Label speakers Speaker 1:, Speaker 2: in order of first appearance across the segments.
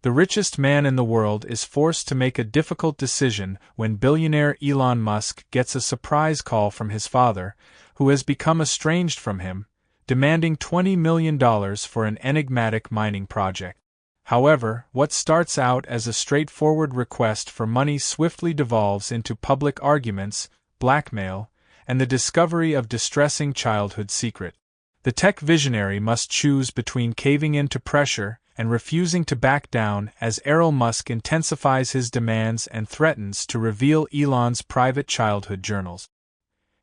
Speaker 1: The richest man in the world is forced to make a difficult decision when billionaire Elon Musk gets a surprise call from his father, who has become estranged from him, demanding $20 million for an enigmatic mining project. However, what starts out as a straightforward request for money swiftly devolves into public arguments, blackmail, and the discovery of distressing childhood secret. The tech visionary must choose between caving in to pressure and refusing to back down as Elon Musk intensifies his demands and threatens to reveal Elon's private childhood journals.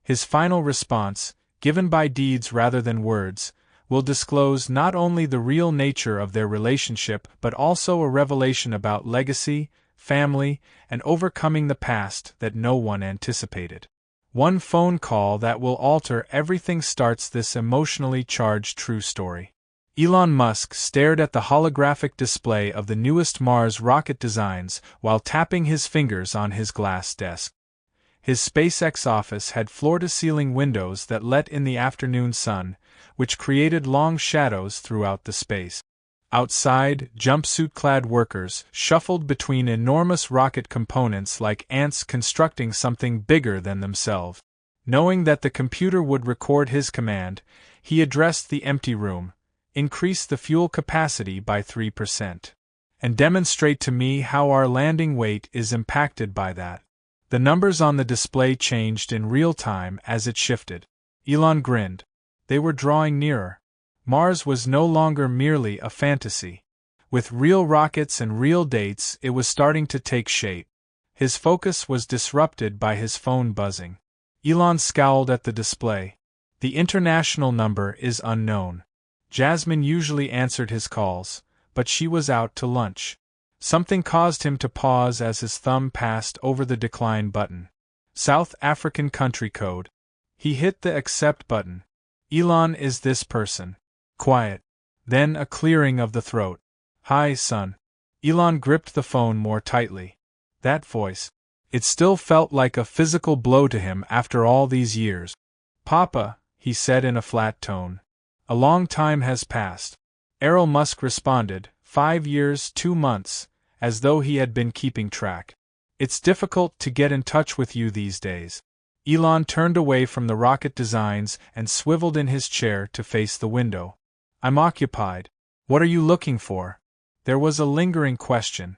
Speaker 1: His final response, given by deeds rather than words, will disclose not only the real nature of their relationship but also a revelation about legacy, family, and overcoming the past that no one anticipated. One phone call that will alter everything starts this emotionally charged true story. Elon Musk stared at the holographic display of the newest Mars rocket designs while tapping his fingers on his glass desk. His SpaceX office had floor-to-ceiling windows that let in the afternoon sun, which created long shadows throughout the space. Outside, jumpsuit-clad workers shuffled between enormous rocket components like ants constructing something bigger than themselves. Knowing that the computer would record his command, he addressed the empty room, increase the fuel capacity by 3%, and demonstrate to me how our landing weight is impacted by that. The numbers on the display changed in real time as it shifted. Elon grinned. They were drawing nearer. Mars was no longer merely a fantasy. With real rockets and real dates, it was starting to take shape. His focus was disrupted by his phone buzzing. Elon scowled at the display. The international number is unknown. Jasmine usually answered his calls, but she was out to lunch. Something caused him to pause as his thumb passed over the decline button. South African country code. He hit the accept button. Elon is this person. Quiet. Then a clearing of the throat. Hi, son. Elon gripped the phone more tightly. That voice. It still felt like a physical blow to him after all these years. Papa, he said in a flat tone. A long time has passed. Elon Musk responded, 5 years, 2 months, as though he had been keeping track. It's difficult to get in touch with you these days. Elon turned away from the rocket designs and swiveled in his chair to face the window. I'm occupied. What are you looking for? There was a lingering question.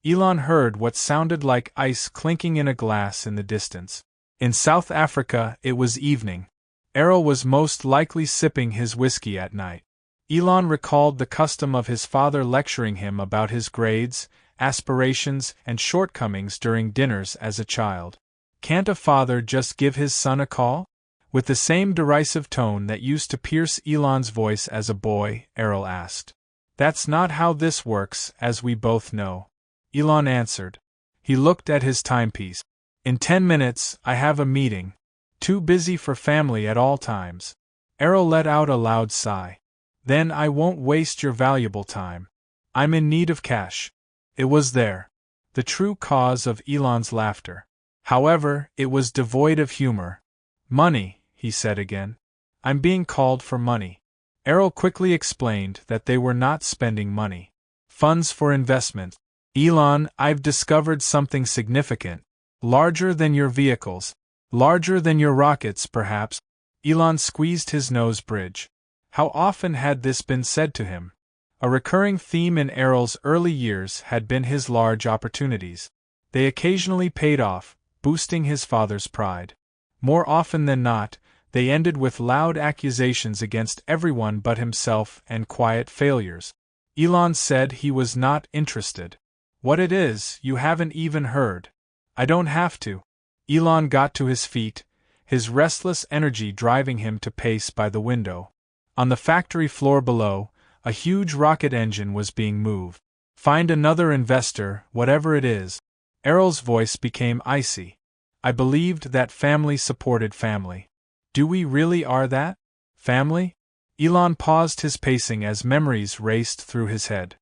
Speaker 1: Elon heard what sounded like ice clinking in a glass in the distance. In South Africa, it was evening. Errol was most likely sipping his whiskey at night. Elon recalled the custom of his father lecturing him about his grades, aspirations, and shortcomings during dinners as a child. Can't a father just give his son a call? With the same derisive tone that used to pierce Elon's voice as a boy, Errol asked. That's not how this works, as we both know. Elon answered. He looked at his timepiece. In 10 minutes, I have a meeting. Too busy for family at all times. Errol let out a loud sigh. Then I won't waste your valuable time. I'm in need of cash. It was there. The true cause of Elon's laughter. However, it was devoid of humor. Money, he said again. I'm being called for money. Errol quickly explained that they were not spending money. Funds for investment. Elon, I've discovered something significant. Larger than your vehicles. Larger than your rockets, perhaps. Elon squeezed his nose bridge. How often had this been said to him? A recurring theme in Errol's early years had been his large opportunities. They occasionally paid off, boosting his father's pride. More often than not, they ended with loud accusations against everyone but himself and quiet failures. Elon said he was not interested. What it is, you haven't even heard. I don't have to. Elon got to his feet, his restless energy driving him to pace by the window. On the factory floor below, a huge rocket engine was being moved. Find another investor, whatever it is. Errol's voice became icy. I believed that family supported family. Do we really are that? Family? Elon paused his pacing as memories raced through his head.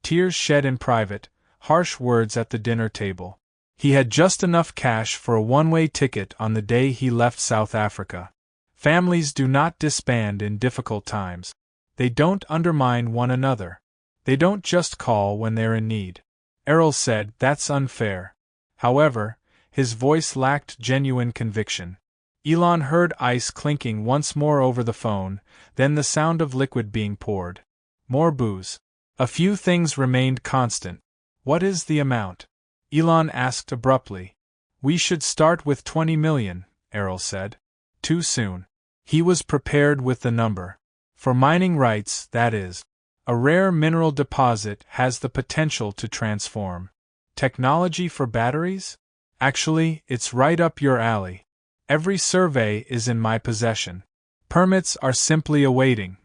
Speaker 1: Tears shed in private, harsh words at the dinner table. He had just enough cash for a one-way ticket on the day he left South Africa. Families do not disband in difficult times. They don't undermine one another. They don't just call when they're in need. Errol said, "That's unfair." However, his voice lacked genuine conviction. Elon heard ice clinking once more over the phone, then the sound of liquid being poured. More booze. A few things remained constant. "What is the amount?" Elon asked abruptly. "We should start with 20 million, Errol said. Too soon. He was prepared with the number. For mining rights, that is. A rare mineral deposit has the potential to transform. Technology for batteries? Actually, it's right up your alley. Every survey is in my possession. Permits are simply awaiting."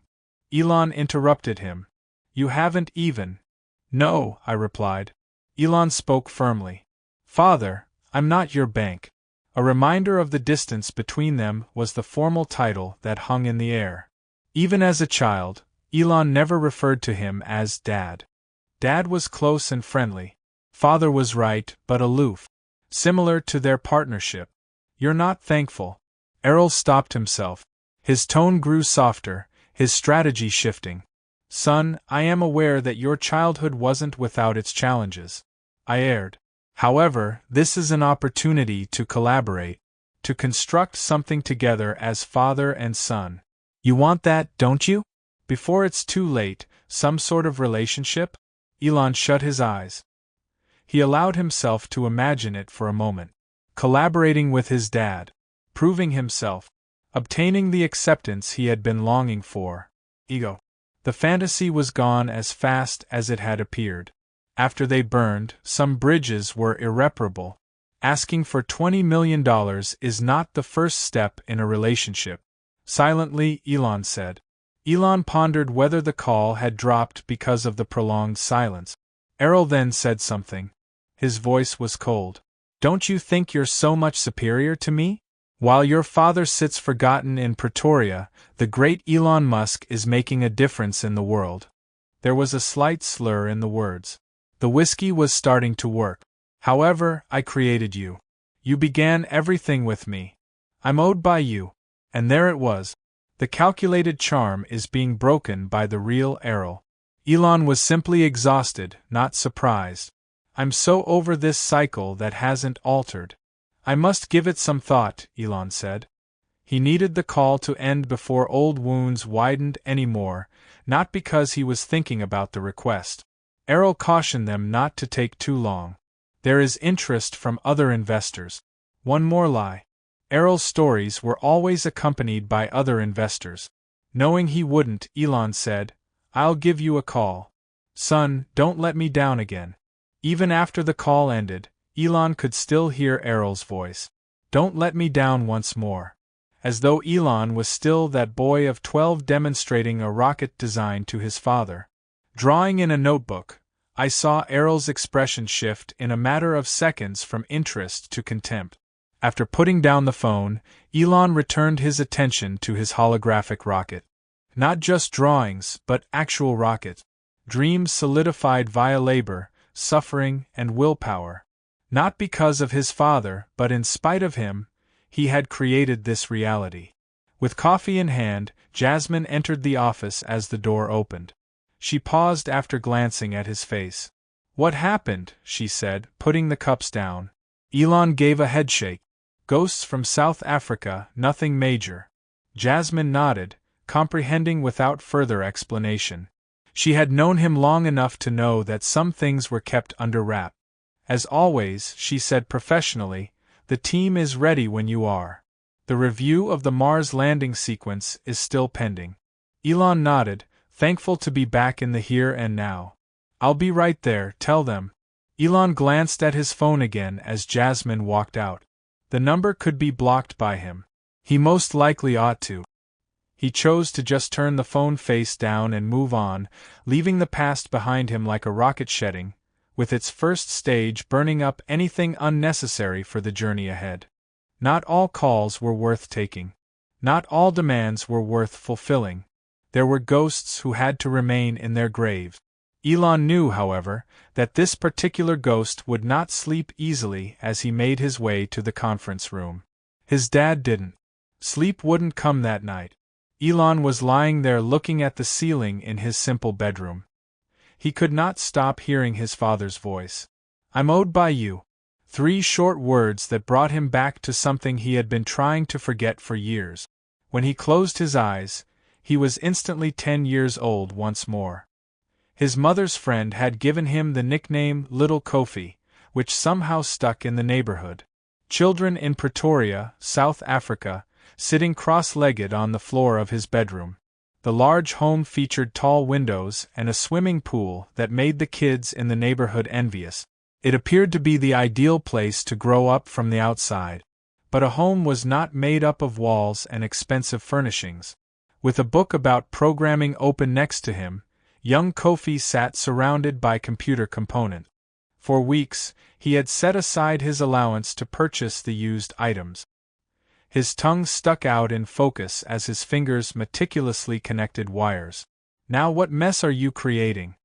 Speaker 1: Elon interrupted him. "You haven't even." "No," I replied. Elon spoke firmly. "Father, I'm not your bank." A reminder of the distance between them was the formal title that hung in the air. Even as a child, Elon never referred to him as Dad. Dad was close and friendly. Father was right, but aloof. Similar to their partnership. "You're not thankful." Errol stopped himself. His tone grew softer, his strategy shifting. "Son, I am aware that your childhood wasn't without its challenges." I aired. "However, this is an opportunity to collaborate, to construct something together as father and son. You want that, don't you? Before it's too late, some sort of relationship?" Elon shut his eyes. He allowed himself to imagine it for a moment. Collaborating with his dad. Proving himself. Obtaining the acceptance he had been longing for. Ego. The fantasy was gone as fast as it had appeared. After they burned, some bridges were irreparable. Asking for $20 million is not the first step in a relationship. Silently, Elon said. Elon pondered whether the call had dropped because of the prolonged silence. Errol then said something. His voice was cold. "Don't you think you're so much superior to me? While your father sits forgotten in Pretoria, the great Elon Musk is making a difference in the world." There was a slight slur in the words. The whiskey was starting to work. "However, I created you. You began everything with me. I'm owed by you." And there it was. The calculated charm is being broken by the real Errol. Elon was simply exhausted, not surprised. "I'm so over this cycle that hasn't altered. I must give it some thought," Elon said. He needed the call to end before old wounds widened anymore, not because he was thinking about the request. Errol cautioned them not to take too long. "There is interest from other investors." One more lie. Errol's stories were always accompanied by other investors. Knowing he wouldn't, Elon said, "I'll give you a call. Son, don't let me down again." Even after the call ended, Elon could still hear Errol's voice. "Don't let me down once more." As though Elon was still that boy of 12 demonstrating a rocket design to his father. Drawing in a notebook, I saw Errol's expression shift in a matter of seconds from interest to contempt. After putting down the phone, Elon returned his attention to his holographic rocket. Not just drawings, but actual rocket. Dreams solidified via labor, suffering, and willpower. Not because of his father, but in spite of him, he had created this reality. With coffee in hand, Jasmine entered the office as the door opened. She paused after glancing at his face. "What happened?" she said, putting the cups down. Elon gave a headshake. "Ghosts from South Africa, nothing major." Jasmine nodded, comprehending without further explanation. She had known him long enough to know that some things were kept under wrap. "As always," she said professionally, "the team is ready when you are. The review of the Mars landing sequence is still pending." Elon nodded, thankful to be back in the here and now. "I'll be right there, tell them." Elon glanced at his phone again as Jasmine walked out. The number could be blocked by him. He most likely ought to. He chose to just turn the phone face down and move on, leaving the past behind him like a rocket shedding, with its first stage burning up anything unnecessary for the journey ahead. Not all calls were worth taking. Not all demands were worth fulfilling. There were ghosts who had to remain in their graves. Elon knew, however, that this particular ghost would not sleep easily as he made his way to the conference room. His dad didn't. Sleep wouldn't come that night. Elon was lying there looking at the ceiling in his simple bedroom. He could not stop hearing his father's voice. "I'm owed by you." 3 short words that brought him back to something he had been trying to forget for years. When he closed his eyes, he was instantly 10 years old once more. His mother's friend had given him the nickname Little Kofi, which somehow stuck in the neighborhood. Children in Pretoria, South Africa, sitting cross-legged on the floor of his bedroom. The large home featured tall windows and a swimming pool that made the kids in the neighborhood envious. It appeared to be the ideal place to grow up from the outside. But a home was not made up of walls and expensive furnishings. With a book about programming open next to him, young Kofi sat surrounded by computer components. For weeks, he had set aside his allowance to purchase the used items. His tongue stuck out in focus as his fingers meticulously connected wires. "Now what mess are you creating?"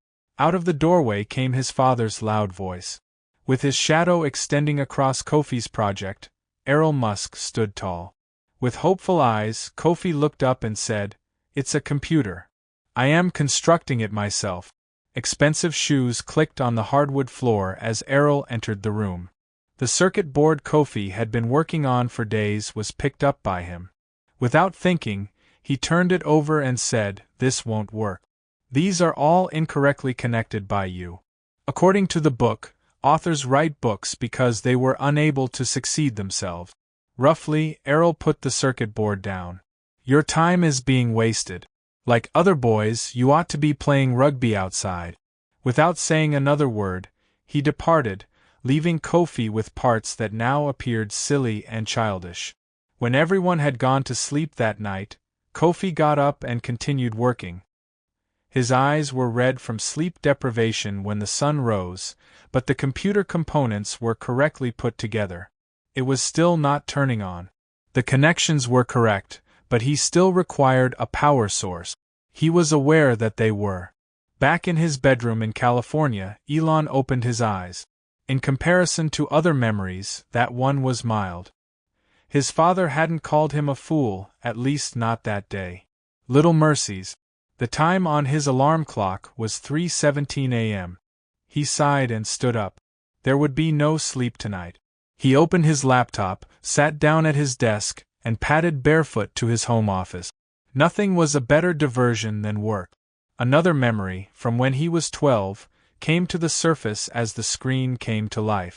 Speaker 1: Out of the doorway came his father's loud voice. With his shadow extending across Kofi's project, Elon Musk stood tall. With hopeful eyes, Kofi looked up and said, "It's a computer. I am constructing it myself." Expensive shoes clicked on the hardwood floor as Errol entered the room. The circuit board Kofi had been working on for days was picked up by him. Without thinking, he turned it over and said, "This won't work. These are all incorrectly connected by you." According to the book, authors write books because they were unable to succeed themselves. Roughly, Errol put the circuit board down. "Your time is being wasted. Like other boys, you ought to be playing rugby outside." Without saying another word, he departed, leaving Kofi with parts that now appeared silly and childish. When everyone had gone to sleep that night, Kofi got up and continued working. His eyes were red from sleep deprivation when the sun rose, but the computer components were correctly put together. It was still not turning on. The connections were correct, but he still required a power source. He was aware that they were. Back in his bedroom in California, Elon opened his eyes. In comparison to other memories, that one was mild. His father hadn't called him a fool, at least not that day. Little mercies. The time on his alarm clock was 3:17 a.m. He sighed and stood up. There would be no sleep tonight. He opened his laptop, sat down at his desk, and padded barefoot to his home office. Nothing was a better diversion than work. Another memory, from when he was 12, came to the surface as the screen came to life.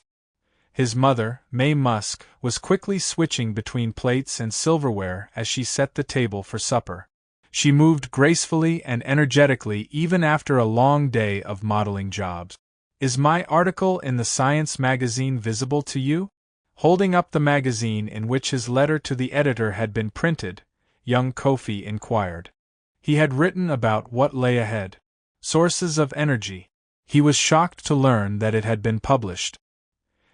Speaker 1: His mother, May Musk, was quickly switching between plates and silverware as she set the table for supper. She moved gracefully and energetically even after a long day of modeling jobs. "Is my article in the Science magazine visible to you?" Holding up the magazine in which his letter to the editor had been printed, young Kofi inquired. He had written about what lay ahead. Sources of energy. He was shocked to learn that it had been published.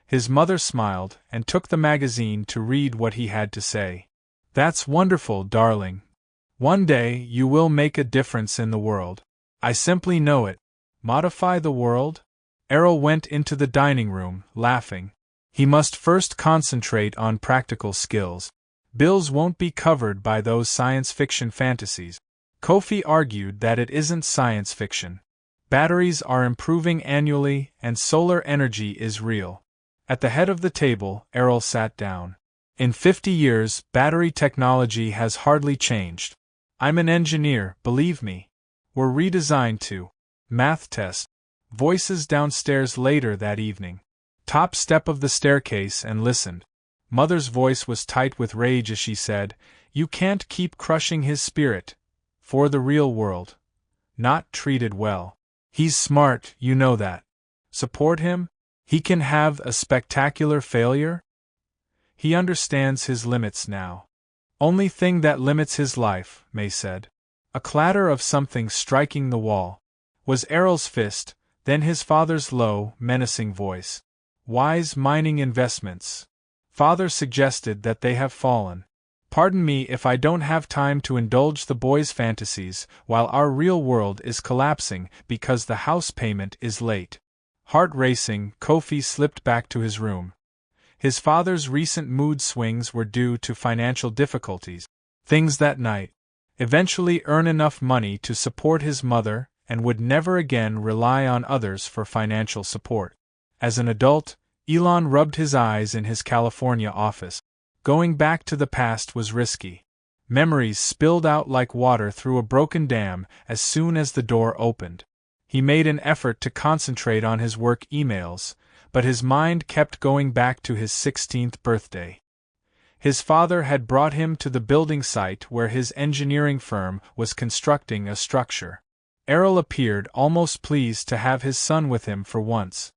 Speaker 1: His mother smiled and took the magazine to read what he had to say. "That's wonderful, darling. One day you will make a difference in the world. I simply know it." Modify the world? Errol went into the dining room, laughing. He must first concentrate on practical skills. Bills won't be covered by those science fiction fantasies. Kofi argued that it isn't science fiction. Batteries are improving annually and solar energy is real. At the head of the table, Errol sat down. In 50 years, battery technology has hardly changed. I'm an engineer, believe me. We're redesigned to. Math test. Voices downstairs later that evening. Top step of the staircase and listened. Mother's voice was tight with rage as she said, "You can't keep crushing his spirit. For the real world. Not treated well. He's smart, you know that. Support him? He can have a spectacular failure? He understands his limits now. Only thing that limits his life," May said. A clatter of something striking the wall. Was Errol's fist, then his father's low, menacing voice. "Wise mining investments. Father suggested that they have fallen. Pardon me if I don't have time to indulge the boys' fantasies while our real world is collapsing because the house payment is late." Heart racing, Kofi slipped back to his room. His father's recent mood swings were due to financial difficulties. Things that night. Eventually earn enough money to support his mother and would never again rely on others for financial support. As an adult, Elon rubbed his eyes in his California office. Going back to the past was risky. Memories spilled out like water through a broken dam as soon as the door opened. He made an effort to concentrate on his work emails, but his mind kept going back to his 16th birthday. His father had brought him to the building site where his engineering firm was constructing a structure. Errol appeared almost pleased to have his son with him for once.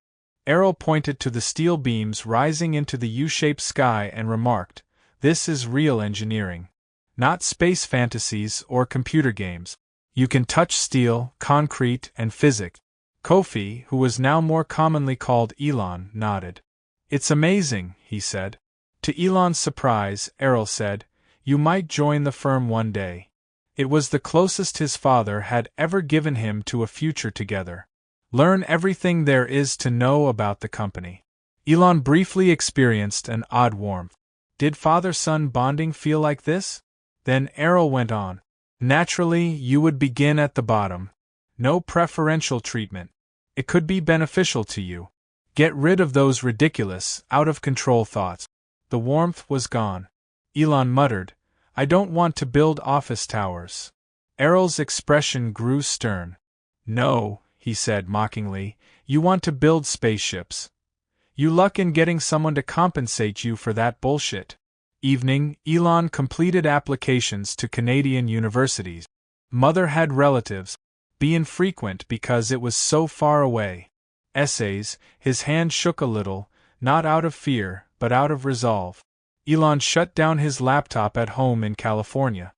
Speaker 1: Errol pointed to the steel beams rising into the U-shaped sky and remarked, "This is real engineering. Not space fantasies or computer games. You can touch steel, concrete, and physics." Kofi, who was now more commonly called Elon, nodded. "It's amazing," he said. To Elon's surprise, Errol said, "You might join the firm one day." It was the closest his father had ever given him to a future together. Learn everything there is to know about the company. Elon briefly experienced an odd warmth. Did father-son bonding feel like this? Then Errol went on. Naturally, you would begin at the bottom. No preferential treatment. It could be beneficial to you. Get rid of those ridiculous, out-of-control thoughts. The warmth was gone. Elon muttered, "I don't want to build office towers." Errol's expression grew stern. "No," he said mockingly, "you want to build spaceships. You luck in getting someone to compensate you for that bullshit." Evening, Elon completed applications to Canadian universities. Mother had relatives. Be infrequent because it was so far away. Essays, his hand shook a little, not out of fear, but out of resolve. Elon shut down his laptop at home in California.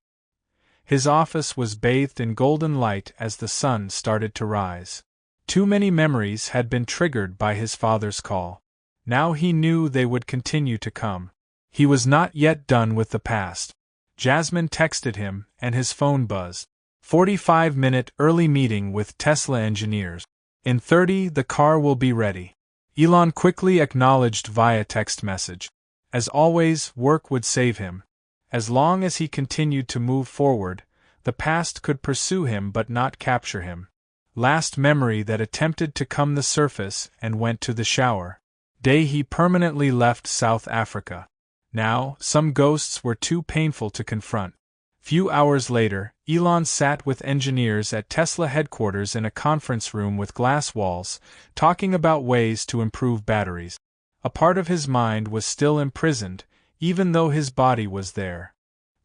Speaker 1: His office was bathed in golden light as the sun started to rise. Too many memories had been triggered by his father's call. Now he knew they would continue to come. He was not yet done with the past. Jasmine texted him, and his phone buzzed. 45-minute early meeting with Tesla engineers. In 30, the car will be ready. Elon quickly acknowledged via text message. As always, work would save him. As long as he continued to move forward, the past could pursue him but not capture him. Last memory that attempted to come the surface and went to the shower. Day he permanently left South Africa. Now, some ghosts were too painful to confront. Few hours later, Elon sat with engineers at Tesla headquarters in a conference room with glass walls, talking about ways to improve batteries. A part of his mind was still imprisoned, even though his body was there.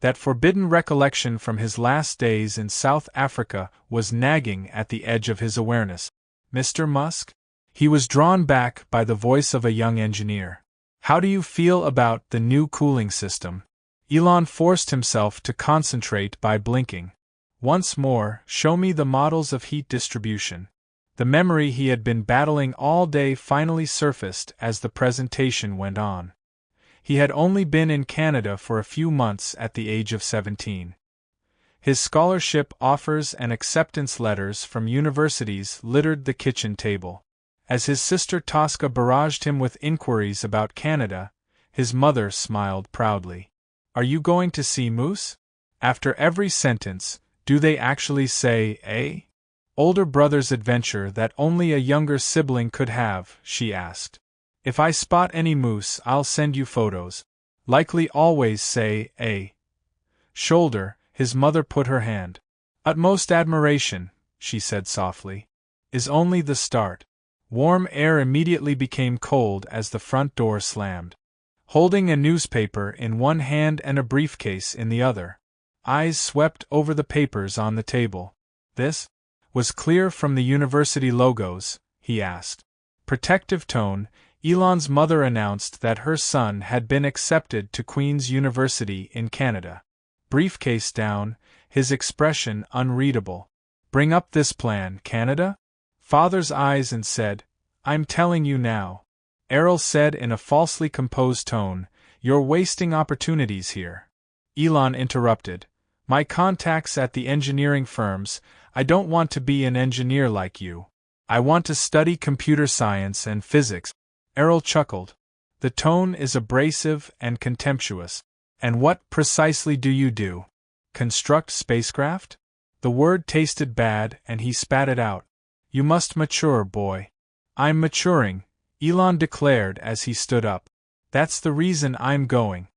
Speaker 1: That forbidden recollection from his last days in South Africa was nagging at the edge of his awareness. "Mr. Musk?" He was drawn back by the voice of a young engineer. "How do you feel about the new cooling system?" Elon forced himself to concentrate by blinking. Once more, show me the models of heat distribution. The memory he had been battling all day finally surfaced as the presentation went on. He had only been in Canada for a few months at the age of 17. His scholarship offers and acceptance letters from universities littered the kitchen table. As his sister Tosca barraged him with inquiries about Canada, his mother smiled proudly. "Are you going to see Moose?" After every sentence, do they actually say, "eh?" Older brother's adventure that only a younger sibling could have, she asked. "If I spot any moose, I'll send you photos." Likely always say, "eh?" Shoulder, his mother put her hand. "Utmost admiration," she said softly, "is only the start." Warm air immediately became cold as the front door slammed. Holding a newspaper in one hand and a briefcase in the other, eyes swept over the papers on the table. "This?" was clear from the university logos, he asked. Protective tone, Elon's mother announced that her son had been accepted to Queen's University in Canada. Briefcase down, his expression unreadable. "Bring up this plan, Canada?" Father's eyes and said, "I'm telling you now." Errol said in a falsely composed tone, "You're wasting opportunities here." Elon interrupted, "My contacts at the engineering firms, I don't want to be an engineer like you. I want to study computer science and physics." Errol chuckled. The tone is abrasive and contemptuous. "And what precisely do you do? Construct spacecraft?" The word tasted bad and he spat it out. You must mature, boy. I'm maturing, Elon declared as he stood up. That's the reason I'm going.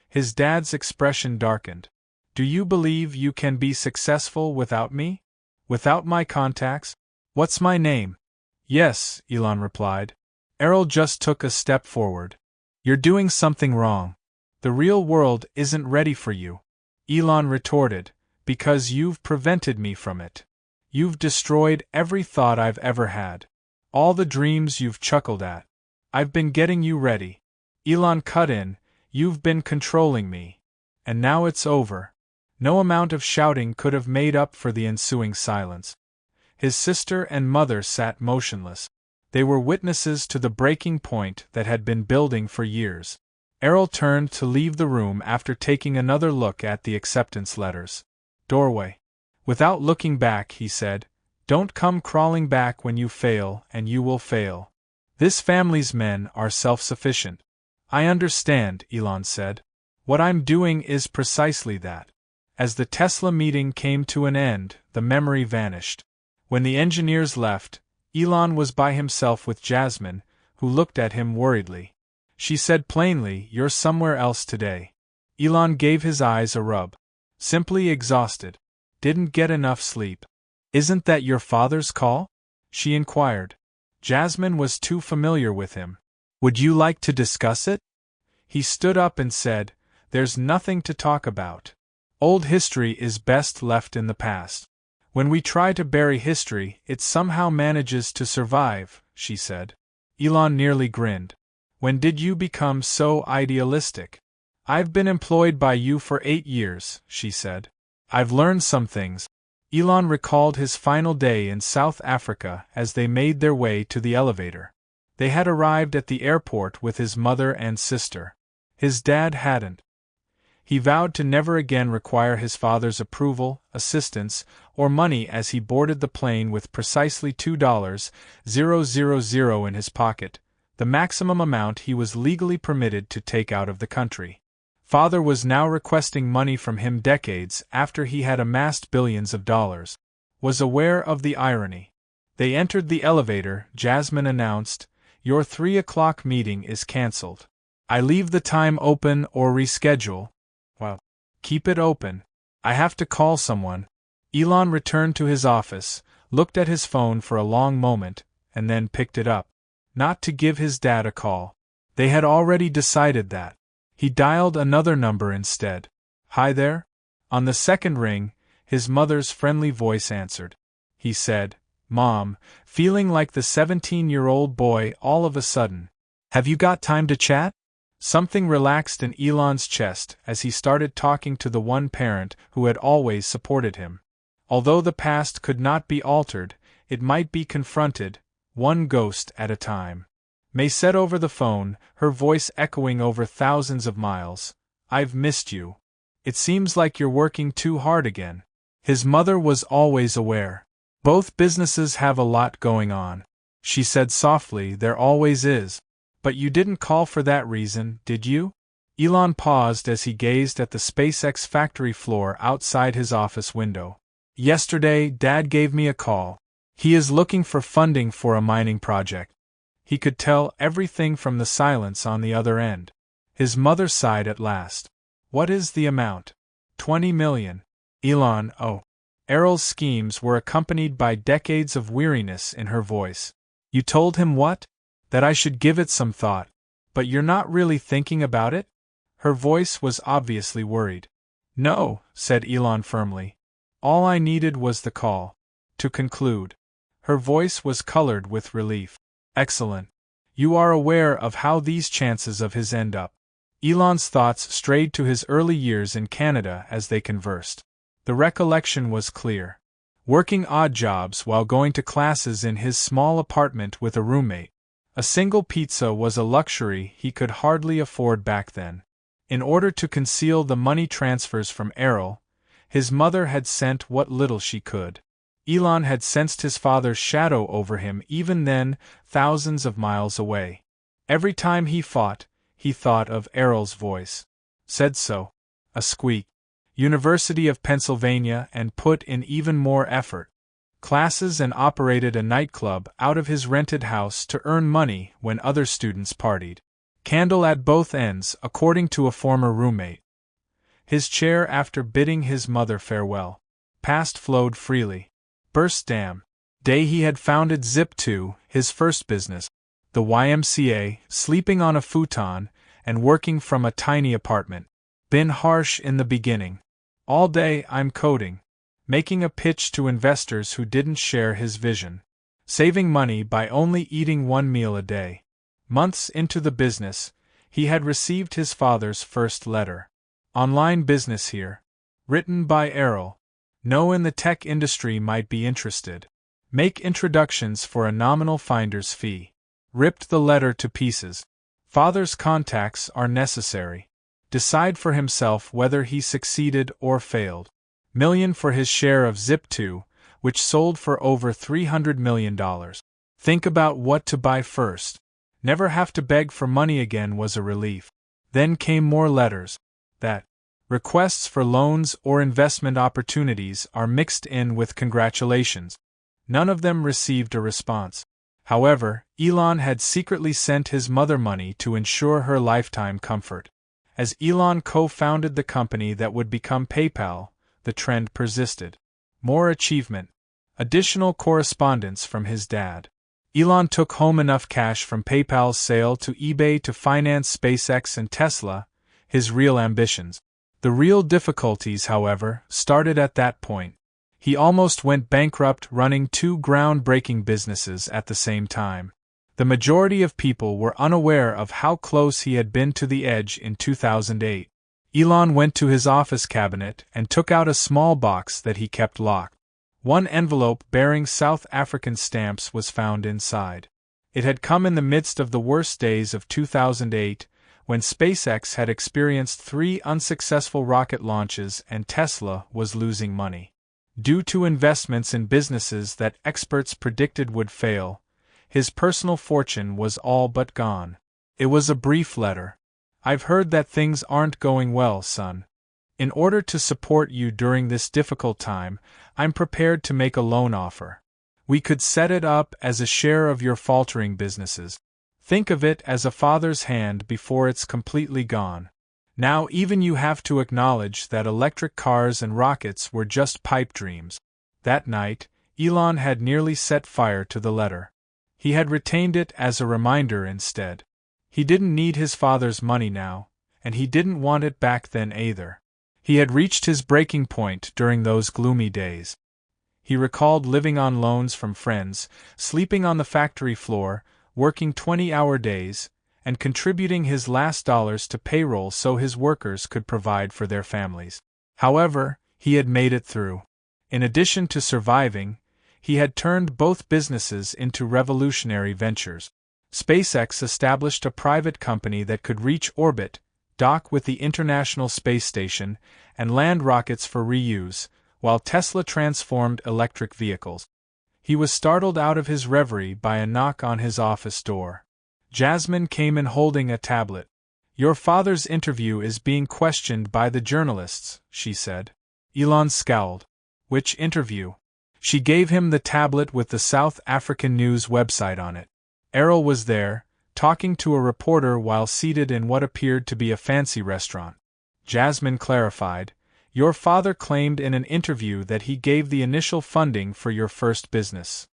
Speaker 1: His dad's expression darkened. Do you believe you can be successful without me? Without my contacts? What's my name? Yes, Elon replied. Errol just took a step forward. You're doing something wrong. The real world isn't ready for you. Elon retorted, because you've prevented me from it. You've destroyed every thought I've ever had. All the dreams you've chuckled at. I've been getting you ready. Elon cut in, you've been controlling me. And now it's over. No amount of shouting could have made up for the ensuing silence. His sister and mother sat motionless. They were witnesses to the breaking point that had been building for years. Errol turned to leave the room after taking another look at the acceptance letters. Doorway. Without looking back, he said, Don't come crawling back when you fail, and you will fail. This family's men are self-sufficient. I understand, Elon said. What I'm doing is precisely that. As the Tesla meeting came to an end, the memory vanished. When the engineers left, Elon was by himself with Jasmine, who looked at him worriedly. She said plainly, You're somewhere else today. Elon gave his eyes a rub. Simply exhausted. Didn't get enough sleep. Isn't that your father's call? She inquired. Jasmine was too familiar with him. Would you like to discuss it? He stood up and said, There's nothing to talk about. Old history is best left in the past. When we try to bury history, it somehow manages to survive, she said. Elon nearly grinned. When did you become so idealistic? I've been employed by you for 8 years, she said. I've learned some things. Elon recalled his final day in South Africa as they made their way to the elevator. They had arrived at the airport with his mother and sister. His dad hadn't. He vowed to never again require his father's approval, assistance, or money as he boarded the plane with precisely $2,000 in his pocket, the maximum amount he was legally permitted to take out of the country. Father was now requesting money from him decades after he had amassed billions of dollars. Was aware of the irony. They entered the elevator. Jasmine announced, Your 3 o'clock meeting is cancelled. I leave the time open or reschedule. Well, keep it open. I have to call someone. Elon returned to his office, looked at his phone for a long moment, and then picked it up. Not to give his dad a call. They had already decided that. He dialed another number instead. Hi there? On the second ring, his mother's friendly voice answered. He said, Mom, feeling like the 17-year-old boy all of a sudden. Have you got time to chat? Something relaxed in Elon's chest as he started talking to the one parent who had always supported him. Although the past could not be altered, it might be confronted, one ghost at a time. May said over the phone, her voice echoing over thousands of miles, I've missed you. It seems like you're working too hard again. His mother was always aware. Both businesses have a lot going on. She said softly, There always is. But you didn't call for that reason, did you? Elon paused as he gazed at the SpaceX factory floor outside his office window. Yesterday, Dad gave me a call. He is looking for funding for a mining project. He could tell everything from the silence on the other end. His mother sighed at last. What is the amount? 20 million. Elon, oh. Errol's schemes were accompanied by decades of weariness in her voice. You told him what? That I should give it some thought. But you're not really thinking about it? Her voice was obviously worried. No, said Elon firmly. All I needed was the call. To conclude. Her voice was colored with relief. Excellent. You are aware of how these chances of his end up. Elon's thoughts strayed to his early years in Canada as they conversed. The recollection was clear. Working odd jobs while going to classes in his small apartment with a roommate. A single pizza was a luxury he could hardly afford back then. In order to conceal the money transfers from Errol, his mother had sent what little she could. Elon had sensed his father's shadow over him even then, thousands of miles away. Every time he fought, he thought of Errol's voice. Said so. A squeak. University of Pennsylvania, and put in even more effort. Classes and operated a nightclub out of his rented house to earn money when other students partied. Candle at both ends, according to a former roommate. His chair after bidding his mother farewell. Past flowed freely. Burst damn. Day he had founded Zip2, his first business. The YMCA, sleeping on a futon, and working from a tiny apartment. Been harsh in the beginning. All day I'm coding. Making a pitch to investors who didn't share his vision. Saving money by only eating one meal a day. Months into the business, he had received his father's first letter. Online business here. Written by Errol. Know in the tech industry might be interested. Make introductions for a nominal finder's fee. Ripped the letter to pieces. Father's contacts are necessary. Decide for himself whether he succeeded or failed. Million for his share of Zip2, which sold for over $300 million. Think about what to buy first. Never have to beg for money again was a relief. Then came more letters. That requests for loans or investment opportunities are mixed in with congratulations. None of them received a response. However, Elon had secretly sent his mother money to ensure her lifetime comfort. As Elon co-founded the company that would become PayPal, the trend persisted. More achievement. Additional correspondence from his dad. Elon took home enough cash from PayPal's sale to eBay to finance SpaceX and Tesla, his real ambitions. The real difficulties, however, started at that point. He almost went bankrupt running two groundbreaking businesses at the same time. The majority of people were unaware of how close he had been to the edge in 2008. Elon went to his office cabinet and took out a small box that he kept locked. One envelope bearing South African stamps was found inside. It had come in the midst of the worst days of 2008, when SpaceX had experienced 3 unsuccessful rocket launches and Tesla was losing money. Due to investments in businesses that experts predicted would fail, his personal fortune was all but gone. It was a brief letter. I've heard that things aren't going well, son. In order to support you during this difficult time, I'm prepared to make a loan offer. We could set it up as a share of your faltering businesses. Think of it as a father's hand before it's completely gone. Now even you have to acknowledge that electric cars and rockets were just pipe dreams. That night, Elon had nearly set fire to the letter. He had retained it as a reminder instead. He didn't need his father's money now, and he didn't want it back then either. He had reached his breaking point during those gloomy days. He recalled living on loans from friends, sleeping on the factory floor, working 20-hour days, and contributing his last dollars to payroll so his workers could provide for their families. However, he had made it through. In addition to surviving, he had turned both businesses into revolutionary ventures. SpaceX established a private company that could reach orbit, dock with the International Space Station, and land rockets for reuse, while Tesla transformed electric vehicles. He was startled out of his reverie by a knock on his office door. Jasmine came in holding a tablet. "Your father's interview is being questioned by the journalists," she said. Elon scowled. "Which interview?" She gave him the tablet with the South African news website on it. Errol was there, talking to a reporter while seated in what appeared to be a fancy restaurant. Jasmine clarified, "Your father claimed in an interview that he gave the initial funding for your first business.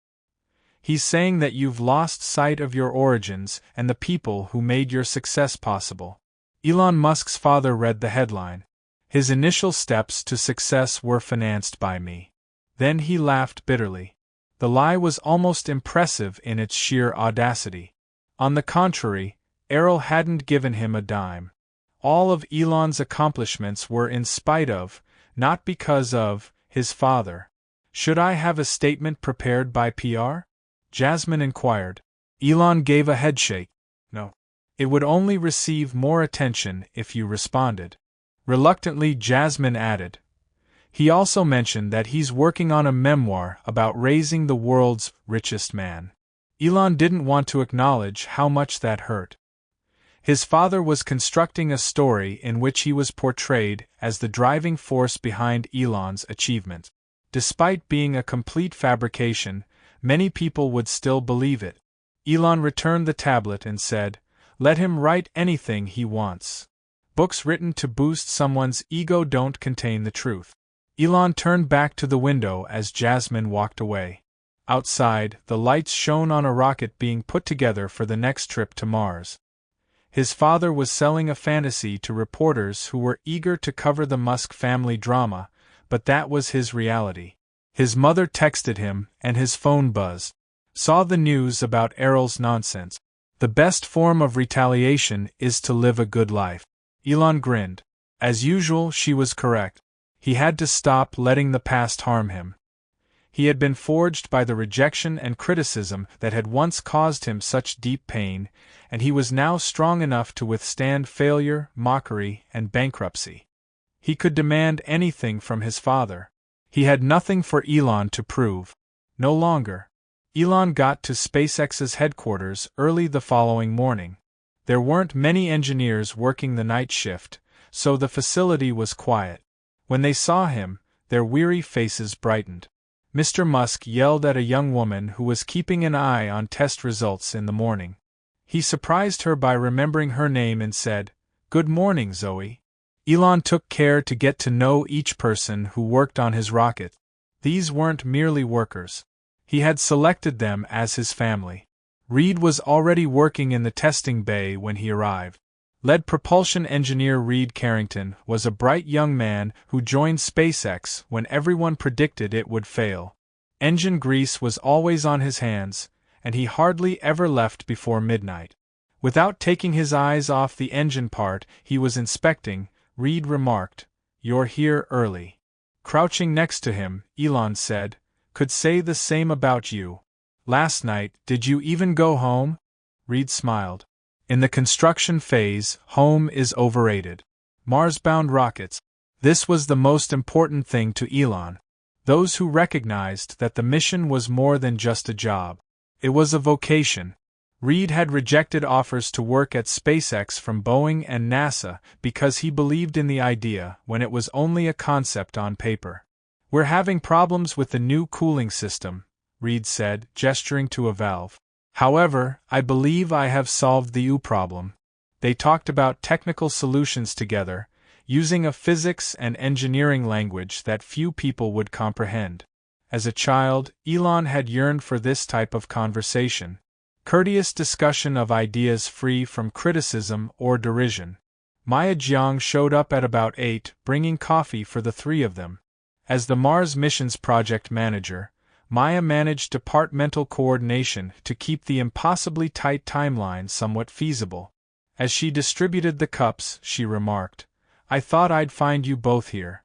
Speaker 1: He's saying that you've lost sight of your origins and the people who made your success possible." Elon Musk's father read the headline. "His initial steps to success were financed by me." Then he laughed bitterly. The lie was almost impressive in its sheer audacity. On the contrary, Errol hadn't given him a dime. All of Elon's accomplishments were in spite of, not because of, his father. "Should I have a statement prepared by PR?" Jasmine inquired. Elon gave a headshake. "No. It would only receive more attention if you responded." Reluctantly, Jasmine added, "He also mentioned that he's working on a memoir about raising the world's richest man." Elon didn't want to acknowledge how much that hurt. His father was constructing a story in which he was portrayed as the driving force behind Elon's achievement. Despite being a complete fabrication, many people would still believe it. Elon returned the tablet and said, "Let him write anything he wants. Books written to boost someone's ego don't contain the truth." Elon turned back to the window as Jasmine walked away. Outside, the lights shone on a rocket being put together for the next trip to Mars. His father was selling a fantasy to reporters who were eager to cover the Musk family drama, but that was his reality. His mother texted him, and his phone buzzed. Saw the news about Errol's nonsense. The best form of retaliation is to live a good life. Elon grinned. As usual, she was correct. He had to stop letting the past harm him. He had been forged by the rejection and criticism that had once caused him such deep pain, and he was now strong enough to withstand failure, mockery, and bankruptcy. He could demand anything from his father. He had nothing for Elon to prove. No longer. Elon got to SpaceX's headquarters early the following morning. There weren't many engineers working the night shift, so the facility was quiet. When they saw him, their weary faces brightened. Mr. Musk yelled at a young woman who was keeping an eye on test results in the morning. He surprised her by remembering her name and said, "Good morning, Zoe." Elon took care to get to know each person who worked on his rocket. These weren't merely workers. He had selected them as his family. Reed was already working in the testing bay when he arrived. Lead propulsion engineer Reed Carrington was a bright young man who joined SpaceX when everyone predicted it would fail. Engine grease was always on his hands, and he hardly ever left before midnight. Without taking his eyes off the engine part he was inspecting, Reed remarked, "You're here early." Crouching next to him, Elon said, "Could say the same about you. Last night, did you even go home?" Reed smiled. In the construction phase, home is overrated. Mars-bound rockets. This was the most important thing to Elon. Those who recognized that the mission was more than just a job. It was a vocation. Reed had rejected offers to work at SpaceX from Boeing and NASA because he believed in the idea when it was only a concept on paper. "We're having problems with the new cooling system," Reed said, gesturing to a valve. "However, I believe I have solved the problem." They talked about technical solutions together, using a physics and engineering language that few people would comprehend. As a child, Elon had yearned for this type of conversation. Courteous discussion of ideas free from criticism or derision. Maya Jiang showed up at about 8, bringing coffee for the three of them. As the Mars Missions project manager, Maya managed departmental coordination to keep the impossibly tight timeline somewhat feasible. As she distributed the cups, she remarked, "I thought I'd find you both here.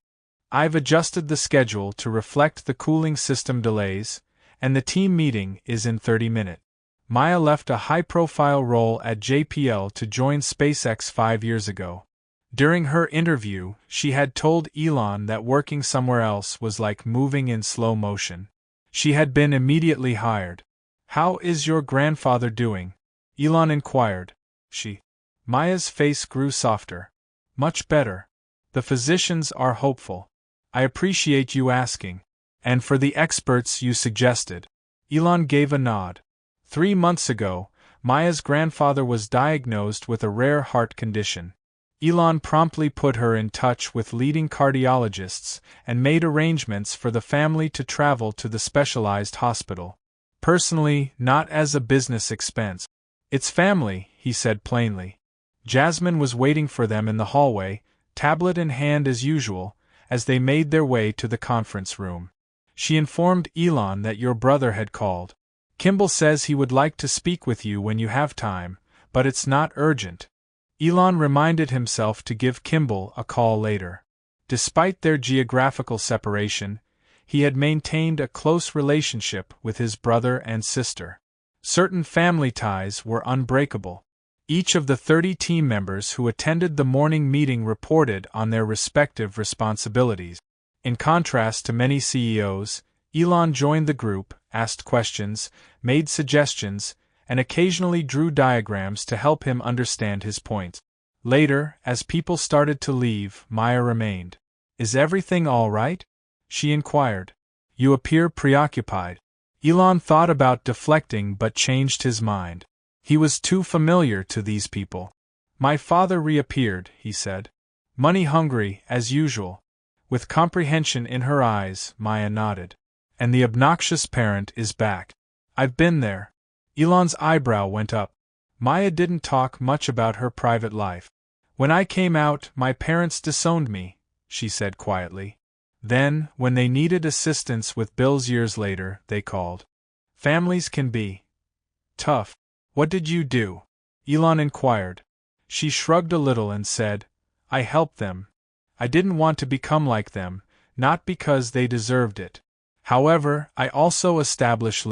Speaker 1: I've adjusted the schedule to reflect the cooling system delays, and the team meeting is in 30 minutes. Maya left a high-profile role at JPL to join SpaceX 5 years ago. During her interview, she had told Elon that working somewhere else was like moving in slow motion. She had been immediately hired. "How is your grandfather doing?" Elon inquired. Maya's face grew softer. "Much better. The physicians are hopeful. I appreciate you asking. And for the experts you suggested." Elon gave a nod. 3 months ago, Maya's grandfather was diagnosed with a rare heart condition. Elon promptly put her in touch with leading cardiologists and made arrangements for the family to travel to the specialized hospital. Personally, not as a business expense. "It's family," he said plainly. Jasmine was waiting for them in the hallway, tablet in hand as usual, as they made their way to the conference room. She informed Elon that your brother had called. "Kimball says he would like to speak with you when you have time, but it's not urgent." Elon reminded himself to give Kimball a call later. Despite their geographical separation, he had maintained a close relationship with his brother and sister. Certain family ties were unbreakable. Each of the 30 team members who attended the morning meeting reported on their respective responsibilities. In contrast to many CEOs, Elon joined the group, asked questions, made suggestions, and occasionally drew diagrams to help him understand his points. Later, as people started to leave, Maya remained. "Is everything all right?" she inquired. "You appear preoccupied." Elon thought about deflecting but changed his mind. He was too familiar to these people. "My father reappeared," he said. "Money-hungry, as usual." With comprehension in her eyes, Maya nodded. "And the obnoxious parent is back." "I've been there." Elon's eyebrow went up. Maya didn't talk much about her private life. "When I came out, my parents disowned me," she said quietly. "Then, when they needed assistance with bills years later, they called. Families can be tough." "What did you do?" Elon inquired. She shrugged a little and said, "I helped them. I didn't want to become like them, not because they deserved it. However, I also establish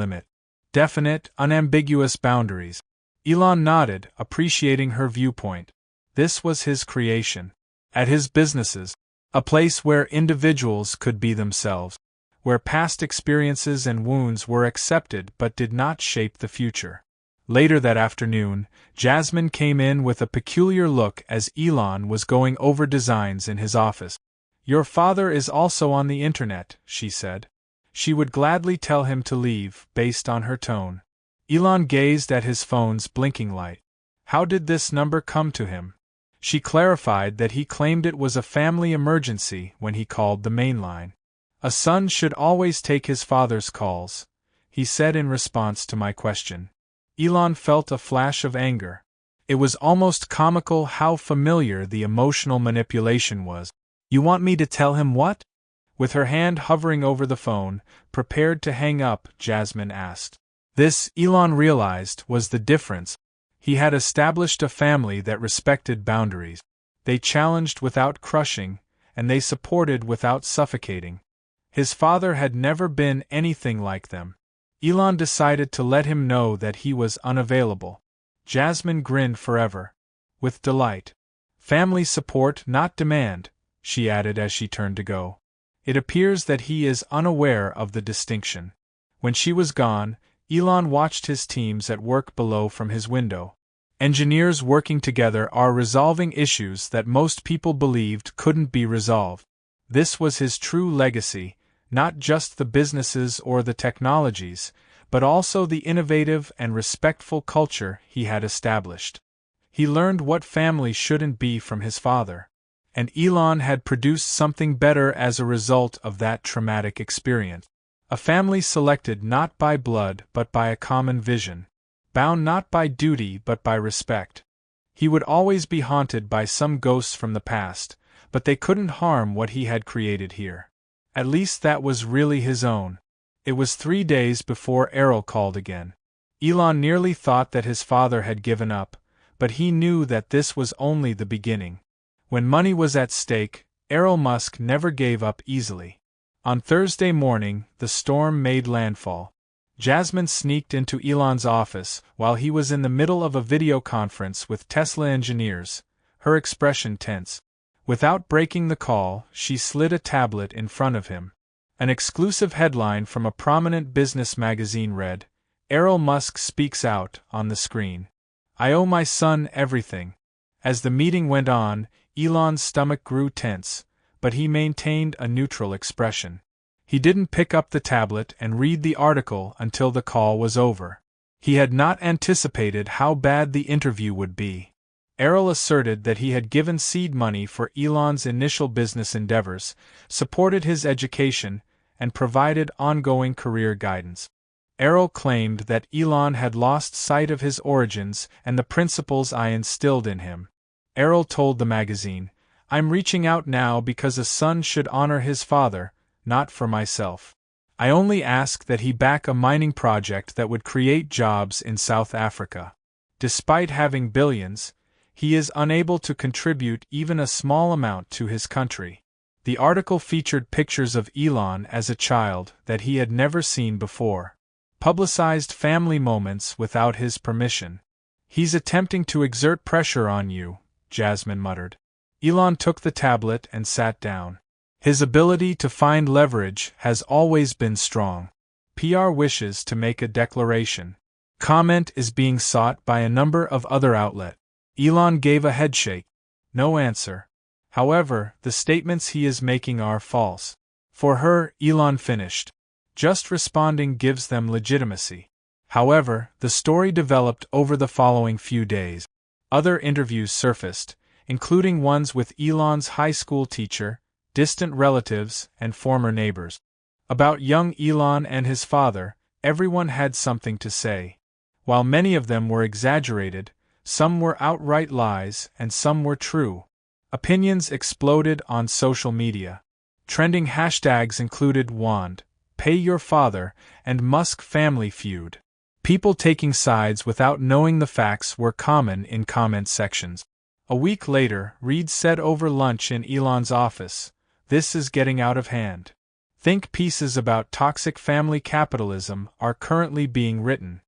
Speaker 1: definite, unambiguous boundaries." Elon nodded, appreciating her viewpoint. This was his creation. At his businesses, a place where individuals could be themselves, where past experiences and wounds were accepted but did not shape the future. Later that afternoon, Jasmine came in with a peculiar look as Elon was going over designs in his office. "Your father is also on the internet," she said. She would gladly tell him to leave, based on her tone. Elon gazed at his phone's blinking light. How did this number come to him? She clarified that he claimed it was a family emergency when he called the main line. "A son should always take his father's calls," he said in response to my question. Elon felt a flash of anger. It was almost comical how familiar the emotional manipulation was. "You want me to tell him what?" With her hand hovering over the phone, prepared to hang up, Jasmine asked. This, Elon realized, was the difference. He had established a family that respected boundaries. They challenged without crushing, and they supported without suffocating. His father had never been anything like them. Elon decided to let him know that he was unavailable. Jasmine grinned forever. With delight. "Family support, not demand," she added as she turned to go. "It appears that he is unaware of the distinction." When she was gone, Elon watched his teams at work below from his window. Engineers working together are resolving issues that most people believed couldn't be resolved. This was his true legacy, not just the businesses or the technologies, but also the innovative and respectful culture he had established. He learned what family shouldn't be from his father. And Elon had produced something better as a result of that traumatic experience. A family selected not by blood but by a common vision. Bound not by duty but by respect. He would always be haunted by some ghosts from the past, but they couldn't harm what he had created here. At least that was really his own. It was 3 days before Errol called again. Elon nearly thought that his father had given up, but he knew that this was only the beginning. When money was at stake, Elon Musk never gave up easily. On Thursday morning, the storm made landfall. Jasmine sneaked into Elon's office while he was in the middle of a video conference with Tesla engineers, her expression tense. Without breaking the call, she slid a tablet in front of him. An exclusive headline from a prominent business magazine read, "Elon Musk speaks out," on the screen. "I owe my son everything." As the meeting went on, Elon's stomach grew tense, but he maintained a neutral expression. He didn't pick up the tablet and read the article until the call was over. He had not anticipated how bad the interview would be. Errol asserted that he had given seed money for Elon's initial business endeavors, supported his education, and provided ongoing career guidance. Errol claimed that Elon had lost sight of his origins and the principles I instilled in him. Errol told the magazine, "I'm reaching out now because a son should honor his father, not for myself. I only ask that he back a mining project that would create jobs in South Africa." Despite having billions, he is unable to contribute even a small amount to his country. The article featured pictures of Elon as a child that he had never seen before. Publicized family moments without his permission. "He's attempting to exert pressure on you," Jasmine muttered. Elon took the tablet and sat down. His ability to find leverage has always been strong. PR wishes to make a declaration. Comment is being sought by a number of other outlets. Elon gave a headshake. No answer. However, the statements he is making are false. For her, Elon finished. Just responding gives them legitimacy. However, the story developed over the following few days. Other interviews surfaced, including ones with Elon's high school teacher, distant relatives, and former neighbors. About young Elon and his father, everyone had something to say. While many of them were exaggerated, some were outright lies and some were true. Opinions exploded on social media. Trending hashtags included Wand, Pay Your Father, and Musk Family Feud. People taking sides without knowing the facts were common in comment sections. A week later, Reid said over lunch in Elon's office, "This is getting out of hand." Think pieces about toxic family capitalism are currently being written.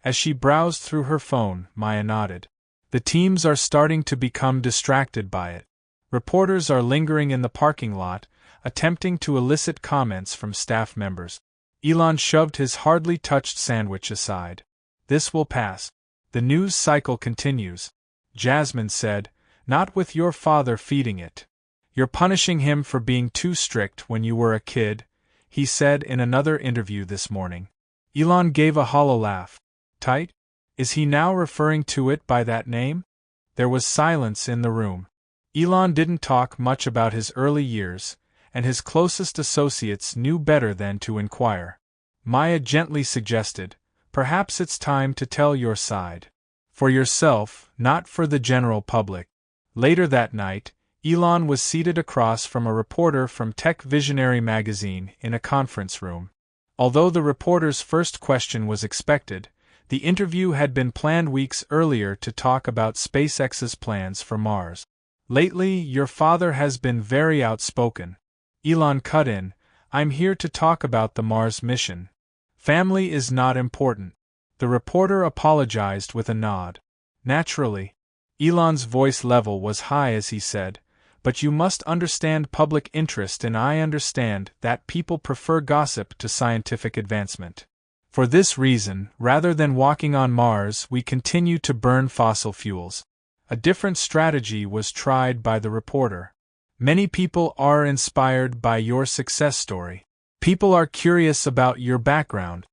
Speaker 1: As she browsed through her phone, Maya nodded. The teams are starting to become distracted by it. Reporters are lingering in the parking lot, attempting to elicit comments from staff members. Elon shoved his hardly touched sandwich aside. This will pass. The news cycle continues. Jasmine said, "Not with your father feeding it. You're punishing him for being too strict when you were a kid," he said in another interview this morning. Elon gave a hollow laugh. Tight? Is he now referring to it by that name? There was silence in the room. Elon didn't talk much about his early years, and his closest associates knew better than to inquire. Maya gently suggested, "Perhaps it's time to tell your side. For yourself, not for the general public." Later that night, Elon was seated across from a reporter from Tech Visionary magazine in a conference room. Although the reporter's first question was expected, the interview had been planned weeks earlier to talk about SpaceX's plans for Mars. "Lately, your father has been very outspoken." Elon cut in, "I'm here to talk about the Mars mission. Family is not important." The reporter apologized with a nod. "Naturally." Elon's voice level was high as he said, "But you must understand public interest, and I understand that people prefer gossip to scientific advancement. For this reason, rather than walking on Mars, we continue to burn fossil fuels." A different strategy was tried by the reporter. "Many people are inspired by your success story. People are curious about your background."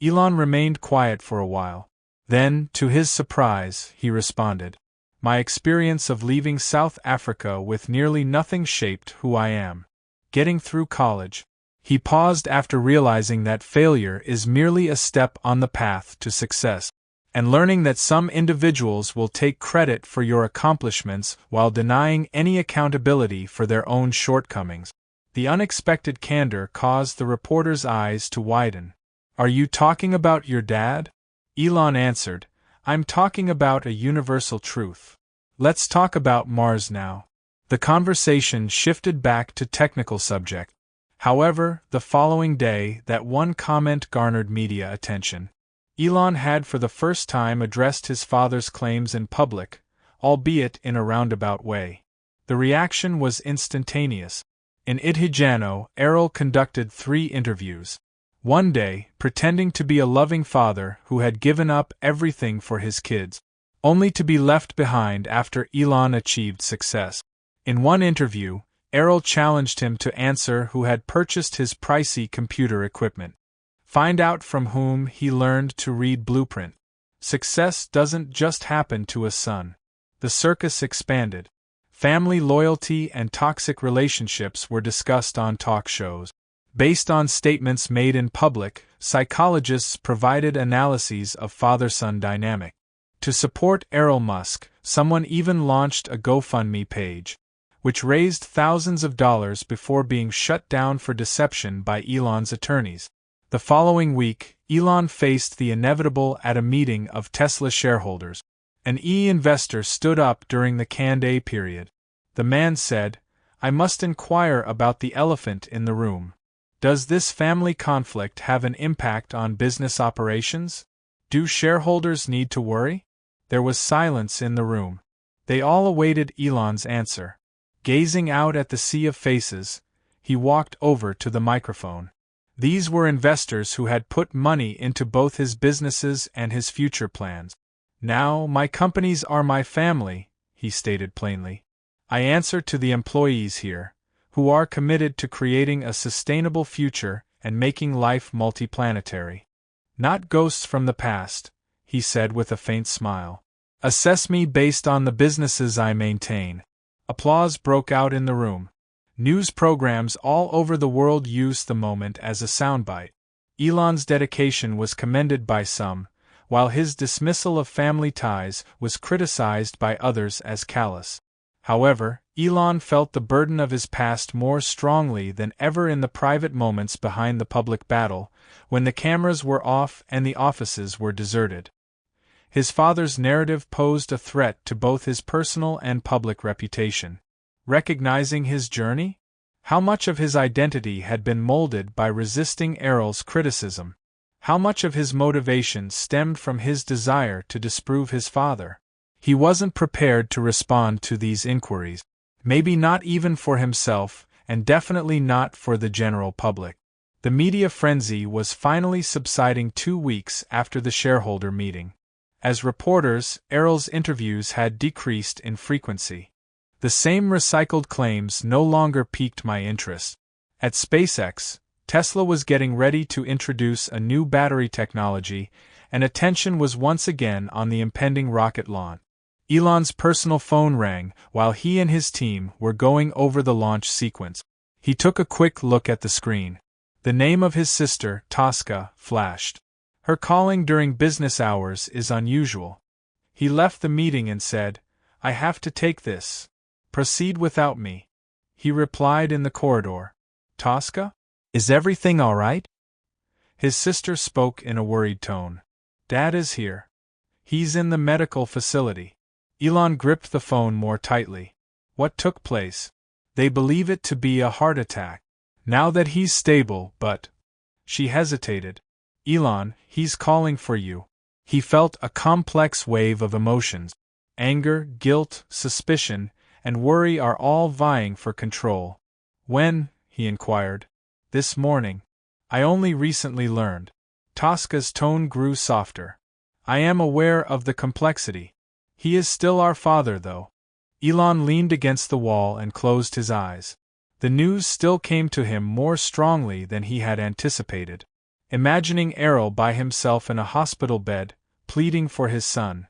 Speaker 1: Elon remained quiet for a while. Then, to his surprise, he responded, "My experience of leaving South Africa with nearly nothing shaped who I am. Getting through college." He paused after realizing that failure is merely a step on the path to success, and learning that some individuals will take credit for your accomplishments while denying any accountability for their own shortcomings. The unexpected candor caused the reporter's eyes to widen. "Are you talking about your dad?" Elon answered, "I'm talking about a universal truth. Let's talk about Mars now." The conversation shifted back to technical subject. However, the following day, that one comment garnered media attention. Elon had for the first time addressed his father's claims in public, albeit in a roundabout way. The reaction was instantaneous. In Itihjano, Errol conducted 3 interviews. One day, pretending to be a loving father who had given up everything for his kids, only to be left behind after Elon achieved success. In one interview, Errol challenged him to answer who had purchased his pricey computer equipment. Find out from whom he learned to read blueprint. Success doesn't just happen to a son. The circus expanded. Family loyalty and toxic relationships were discussed on talk shows. Based on statements made in public, psychologists provided analyses of father-son dynamic. To support Elon Musk, someone even launched a GoFundMe page, which raised thousands of dollars before being shut down for deception by Elon's attorneys. The following week, Elon faced the inevitable at a meeting of Tesla shareholders. An investor stood up during the Q&A period. The man said, "I must inquire about the elephant in the room. Does this family conflict have an impact on business operations? Do shareholders need to worry?" There was silence in the room. They all awaited Elon's answer. Gazing out at the sea of faces, he walked over to the microphone. These were investors who had put money into both his businesses and his future plans. "Now, my companies are my family," he stated plainly. "I answer to the employees here, who are committed to creating a sustainable future and making life multiplanetary. Not ghosts from the past," he said with a faint smile. "Assess me based on the businesses I maintain." Applause broke out in the room. News programs all over the world used the moment as a soundbite. Elon's dedication was commended by some, while his dismissal of family ties was criticized by others as callous. However, Elon felt the burden of his past more strongly than ever in the private moments behind the public battle, when the cameras were off and the offices were deserted. His father's narrative posed a threat to both his personal and public reputation. Recognizing his journey? How much of his identity had been molded by resisting Errol's criticism? How much of his motivation stemmed from his desire to disprove his father? He wasn't prepared to respond to these inquiries. Maybe not even for himself, and definitely not for the general public. The media frenzy was finally subsiding 2 weeks after the shareholder meeting. As reporters, Errol's interviews had decreased in frequency. The same recycled claims no longer piqued my interest. At SpaceX, Tesla was getting ready to introduce a new battery technology, and attention was once again on the impending rocket launch. Elon's personal phone rang while he and his team were going over the launch sequence. He took a quick look at the screen. The name of his sister, Tosca, flashed. Her calling during business hours is unusual. He left the meeting and said, "I have to take this. Proceed without me." He replied in the corridor, "Tosca? Is everything all right?" His sister spoke in a worried tone. "Dad is here. He's in the medical facility." Elon gripped the phone more tightly. "What took place?" "They believe it to be a heart attack. Now that he's stable, but..." She hesitated. "Elon, he's calling for you." He felt a complex wave of emotions. Anger, guilt, suspicion, and worry are all vying for control. "When?" he inquired. "This morning. I only recently learned." Tosca's tone grew softer. "I am aware of the complexity. He is still our father, though." Elon leaned against the wall and closed his eyes. The news still came to him more strongly than he had anticipated. Imagining Errol by himself in a hospital bed, pleading for his son.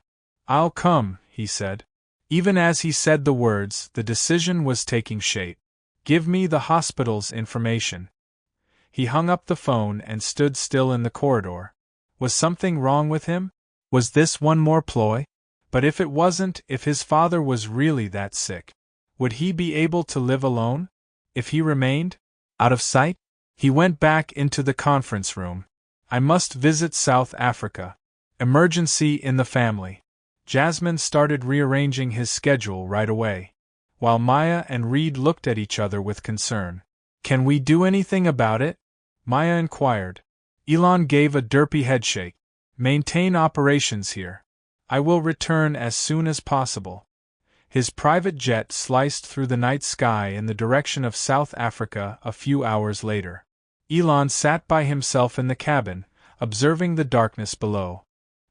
Speaker 1: "I'll come," he said. Even as he said the words, the decision was taking shape. "Give me the hospital's information." He hung up the phone and stood still in the corridor. Was something wrong with him? Was this one more ploy? But if it wasn't, if his father was really that sick, would he be able to live alone? If he remained out of sight? He went back into the conference room. "I must visit South Africa. Emergency in the family." Jasmine started rearranging his schedule right away, while Maya and Reed looked at each other with concern. "Can we do anything about it?" Maya inquired. Elon gave a derpy headshake. "Maintain operations here. I will return as soon as possible." His private jet sliced through the night sky in the direction of South Africa a few hours later. Elon sat by himself in the cabin, observing the darkness below.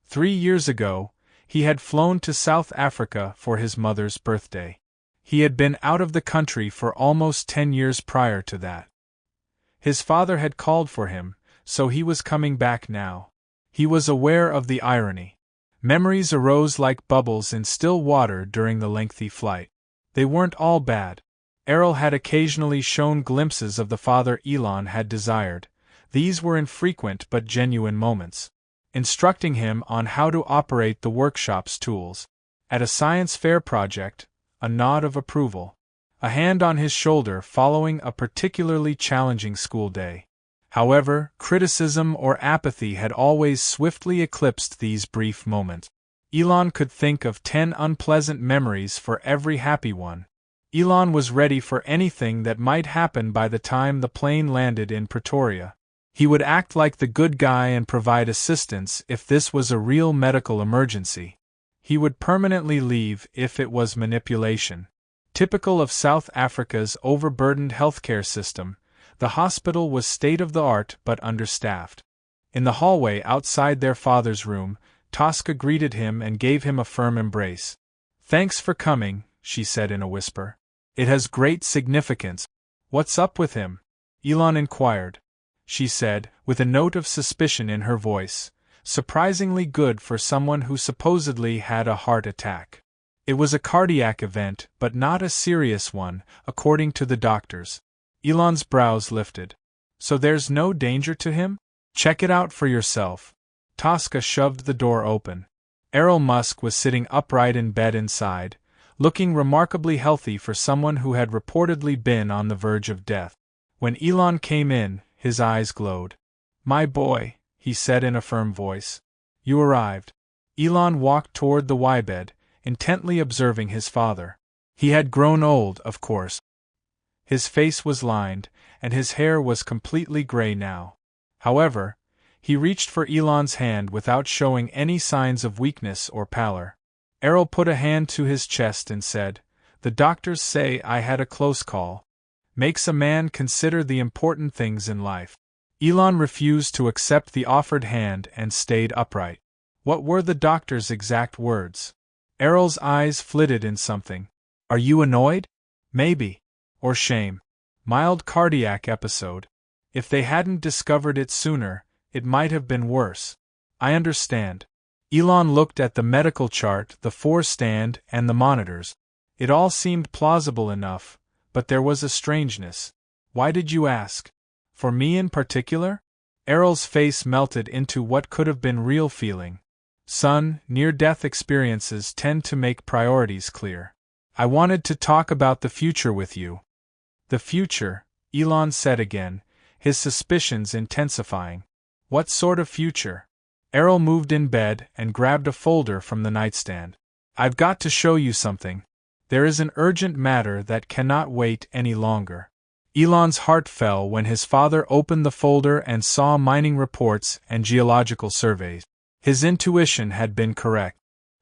Speaker 1: 3 years ago, he had flown to South Africa for his mother's birthday. He had been out of the country for almost 10 years prior to that. His father had called for him, so he was coming back now. He was aware of the irony. Memories arose like bubbles in still water during the lengthy flight. They weren't all bad. Errol had occasionally shown glimpses of the father Elon had desired. These were infrequent but genuine moments. Instructing him on how to operate the workshop's tools. At a science fair project, a nod of approval. A hand on his shoulder following a particularly challenging school day. However, criticism or apathy had always swiftly eclipsed these brief moments. Elon could think of 10 unpleasant memories for every happy one. Elon was ready for anything that might happen by the time the plane landed in Pretoria. He would act like the good guy and provide assistance if this was a real medical emergency. He would permanently leave if it was manipulation. Typical of South Africa's overburdened healthcare system, The hospital was state-of-the-art but understaffed. In the hallway outside their father's room, Tosca greeted him and gave him a firm embrace. "Thanks for coming," she said in a whisper. "It has great significance." "What's up with him?" Elon inquired. She said, with a note of suspicion in her voice, "Surprisingly good for someone who supposedly had a heart attack. It was a cardiac event, but not a serious one, according to the doctors." Elon's brows lifted. "So there's no danger to him? Check it out for yourself." Tosca shoved the door open. Elon Musk was sitting upright in bed inside, looking remarkably healthy for someone who had reportedly been on the verge of death. When Elon came in, his eyes glowed. "My boy," he said in a firm voice. "You arrived." Elon walked toward the Y-bed, intently observing his father. He had grown old, of course. His face was lined, and his hair was completely gray now. However, he reached for Elon's hand without showing any signs of weakness or pallor. Errol put a hand to his chest and said, "The doctors say I had a close call. Makes a man consider the important things in life." Elon refused to accept the offered hand and stayed upright. "What were the doctor's exact words?" Errol's eyes flitted in something. "Are you annoyed?" "Maybe. Or shame. Mild cardiac episode. If they hadn't discovered it sooner, it might have been worse." "I understand." Elon looked at the medical chart, the 4-stand, and the monitors. It all seemed plausible enough, but there was a strangeness. "Why did you ask? For me in particular?" Errol's face melted into what could have been real feeling. "Son, near-death experiences tend to make priorities clear. I wanted to talk about the future with you." "The future," Elon said again, his suspicions intensifying. "What sort of future?" Errol moved in bed and grabbed a folder from the nightstand. "I've got to show you something. There is an urgent matter that cannot wait any longer." Elon's heart fell when his father opened the folder and saw mining reports and geological surveys. His intuition had been correct.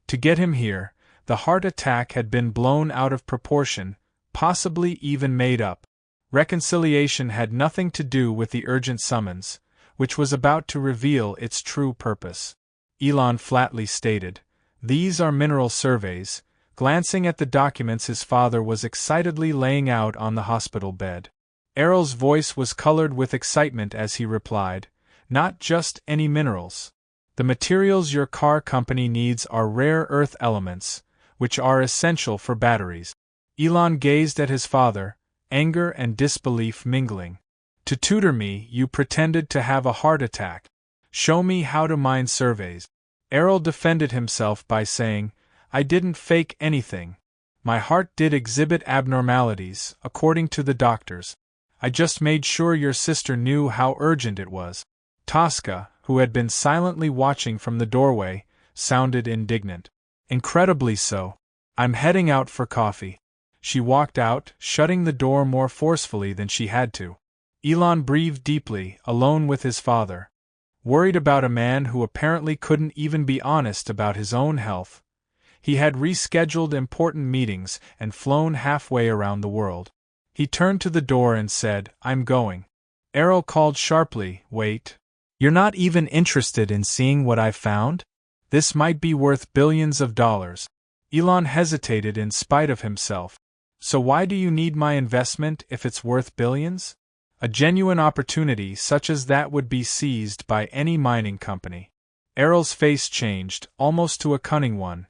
Speaker 1: To get him here, the heart attack had been blown out of proportion, possibly even made up. Reconciliation had nothing to do with the urgent summons, which was about to reveal its true purpose. Elon flatly stated, "These are mineral surveys," glancing at the documents his father was excitedly laying out on the hospital bed. Errol's voice was colored with excitement as he replied, "Not just any minerals. The materials your car company needs are rare earth elements, which are essential for batteries." Elon gazed at his father, anger and disbelief mingling. "To tutor me, you pretended to have a heart attack. Show me how to mine surveys." Errol defended himself by saying, "I didn't fake anything. My heart did exhibit abnormalities, according to the doctors. I just made sure your sister knew how urgent it was." Tosca, who had been silently watching from the doorway, sounded indignant. "Incredibly so. I'm heading out for coffee." She walked out, shutting the door more forcefully than she had to. Elon breathed deeply, alone with his father. Worried about a man who apparently couldn't even be honest about his own health. He had rescheduled important meetings and flown halfway around the world. He turned to the door and said, "I'm going." Errol called sharply, "Wait. You're not even interested in seeing what I've found? This might be worth billions of dollars." Elon hesitated in spite of himself. "So why do you need my investment if it's worth billions?" "A genuine opportunity such as that would be seized by any mining company." Errol's face changed, almost to a cunning one.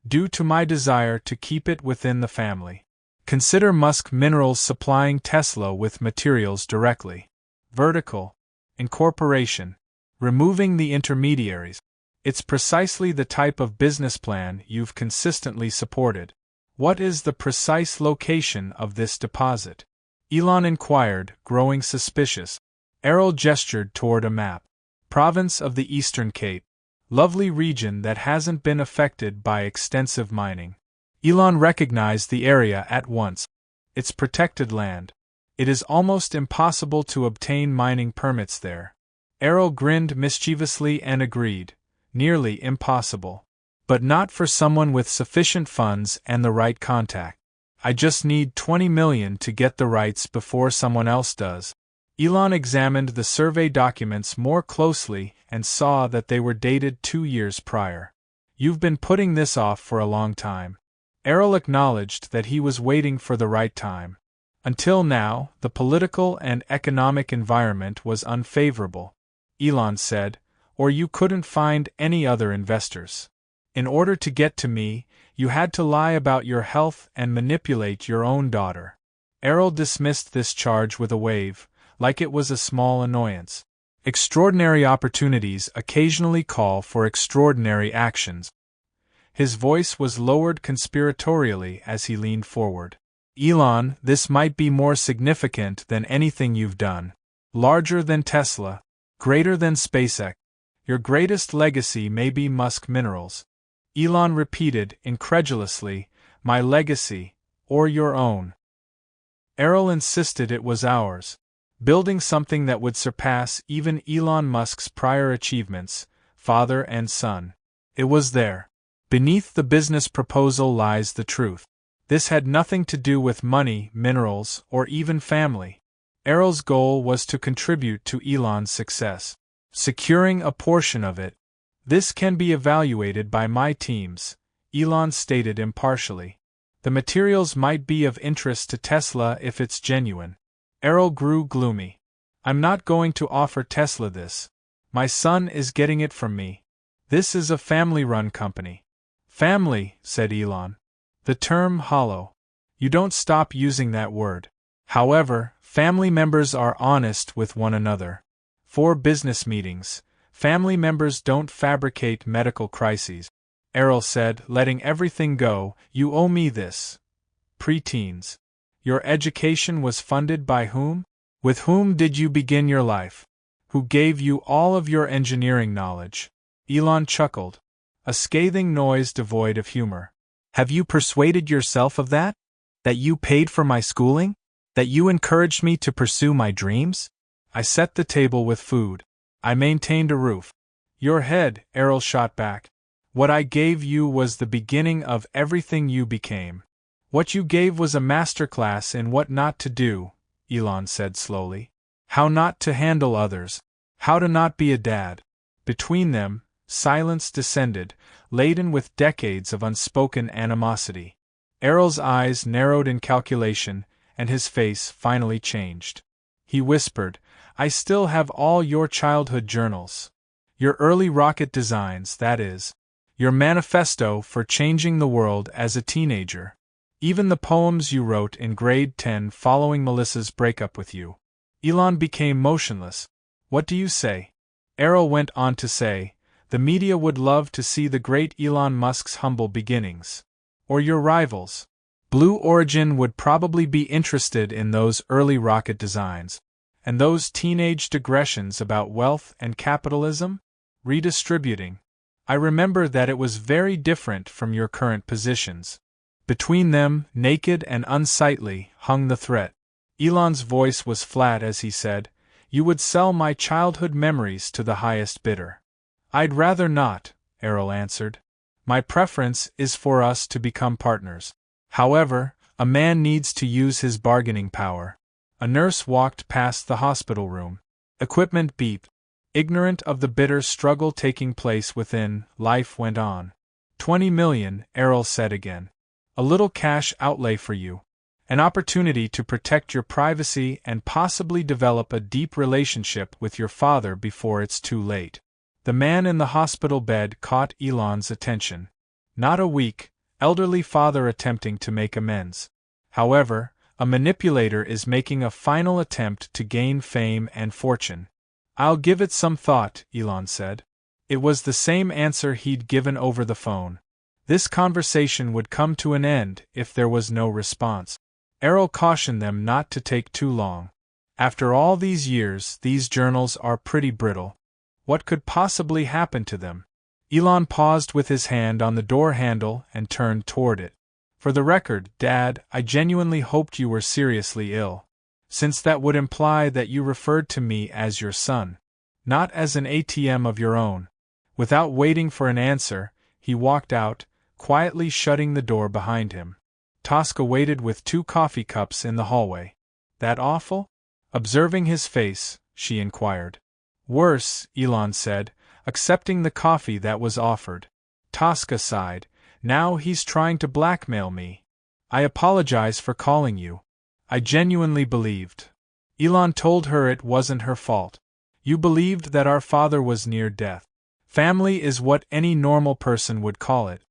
Speaker 1: "Due to my desire to keep it within the family. Consider Musk Minerals supplying Tesla with materials directly. Vertical incorporation. Removing the intermediaries. It's precisely the type of business plan you've consistently supported." "What is the precise location of this deposit?" Elon inquired, growing suspicious. Errol gestured toward a map. "Province of the Eastern Cape. Lovely region that hasn't been affected by extensive mining." Elon recognized the area at once. It's protected land. It is almost impossible to obtain mining permits there. Errol grinned mischievously and agreed, "Nearly impossible. But not for someone with sufficient funds and the right contact. I just need $20 million to get the rights before someone else does." Elon examined the survey documents more closely and saw that they were dated 2 years prior. You've been putting this off for a long time. Errol acknowledged that he was waiting for the right time. Until now, the political and economic environment was unfavorable, Elon said, or you couldn't find any other investors. In order to get to me, you had to lie about your health and manipulate your own daughter. Errol dismissed this charge with a wave, like it was a small annoyance. Extraordinary opportunities occasionally call for extraordinary actions. His voice was lowered conspiratorially as he leaned forward. Elon, this might be more significant than anything you've done. Larger than Tesla. Greater than SpaceX. Your greatest legacy may be Musk Minerals. Elon repeated incredulously, my legacy, or your own. Errol insisted it was ours. Building something that would surpass even Elon Musk's prior achievements, father and son. It was there. Beneath the business proposal lies the truth. This had nothing to do with money, minerals, or even family. Errol's goal was to contribute to Elon's success. Securing a portion of it. This can be evaluated by my teams, Elon stated impartially. The materials might be of interest to Tesla if it's genuine. Errol grew gloomy. I'm not going to offer Tesla this. My son is getting it from me. This is a family-run company. Family, said Elon. The term hollow. You don't stop using that word. However, family members are honest with one another. For business meetings, family members don't fabricate medical crises. Errol said, letting everything go, you owe me this. Pre-teens. Your education was funded by whom? With whom did you begin your life? Who gave you all of your engineering knowledge? Elon chuckled. A scathing noise devoid of humor. Have you persuaded yourself of that? That you paid for my schooling? That you encouraged me to pursue my dreams? I set the table with food. I maintained a roof. Your head, Errol shot back. What I gave you was the beginning of everything you became. What you gave was a masterclass in what not to do, Elon said slowly. How not to handle others. How to not be a dad. Between them, silence descended, laden with decades of unspoken animosity. Errol's eyes narrowed in calculation, and his face finally changed. He whispered, I still have all your childhood journals. Your early rocket designs, that is. Your manifesto for changing the world as a teenager. Even the poems you wrote in grade 10 following Melissa's breakup with you. Elon became motionless. What do you say? Errol went on to say, the media would love to see the great Elon Musk's humble beginnings. Or your rivals. Blue Origin would probably be interested in those early rocket designs. And those teenage digressions about wealth and capitalism? Redistributing. I remember that it was very different from your current positions. Between them, naked and unsightly, hung the threat. Elon's voice was flat as he said, you would sell my childhood memories to the highest bidder. I'd rather not, Errol answered. My preference is for us to become partners. However, a man needs to use his bargaining power. A nurse walked past the hospital room. Equipment beeped. Ignorant of the bitter struggle taking place within, life went on. 20 million, Errol said again. A little cash outlay for you. An opportunity to protect your privacy and possibly develop a deep relationship with your father before it's too late. The man in the hospital bed caught Elon's attention. Not a weak, elderly father attempting to make amends. However, a manipulator is making a final attempt to gain fame and fortune. I'll give it some thought, Elon said. It was the same answer he'd given over the phone. This conversation would come to an end if there was no response. Errol cautioned them not to take too long. After all these years, these journals are pretty brittle. What could possibly happen to them? Elon paused with his hand on the door handle and turned toward it. For the record, Dad, I genuinely hoped you were seriously ill. Since that would imply that you referred to me as your son. Not as an ATM of your own. Without waiting for an answer, he walked out, quietly shutting the door behind him. Tosca waited with 2 coffee cups in the hallway. That awful? Observing his face, she inquired. Worse, Elon said, accepting the coffee that was offered. Tosca sighed. Now he's trying to blackmail me. I apologize for calling you. I genuinely believed. Elon told her it wasn't her fault. You believed that our father was near death. Family is what any normal person would call it.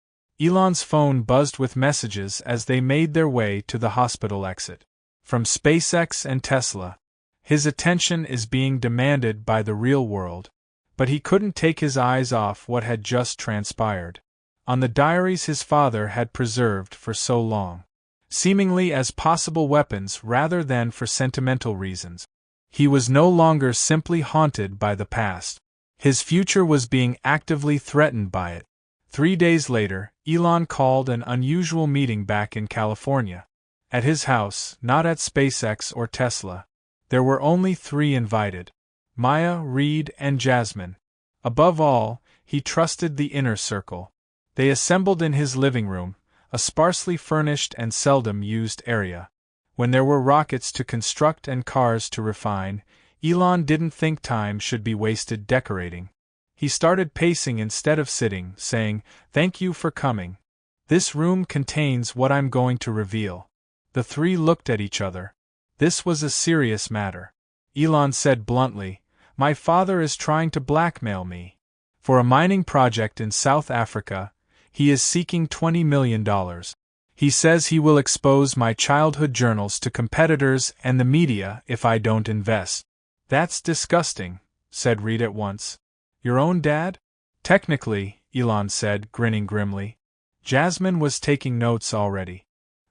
Speaker 1: Elon's phone buzzed with messages as they made their way to the hospital exit. From SpaceX and Tesla. His attention is being demanded by the real world. But he couldn't take his eyes off what had just transpired. On the diaries his father had preserved for so long. Seemingly as possible weapons rather than for sentimental reasons. He was no longer simply haunted by the past. His future was being actively threatened by it. 3 days later, Elon called an unusual meeting back in California. At his house, not at SpaceX or Tesla. There were only 3 invited. Maya, Reed, and Jasmine. Above all, he trusted the inner circle. They assembled in his living room, a sparsely furnished and seldom used area. When there were rockets to construct and cars to refine, Elon didn't think time should be wasted decorating. He started pacing instead of sitting, saying, "Thank you for coming. This room contains what I'm going to reveal." The 3 looked at each other. This was a serious matter. Elon said bluntly, "My father is trying to blackmail me. For a mining project in South Africa, he is seeking $20 million. He says he will expose my childhood journals to competitors and the media if I don't invest." "That's disgusting," said Reed at once. "Your own dad?" "Technically," Elon said, grinning grimly. Jasmine was taking notes already.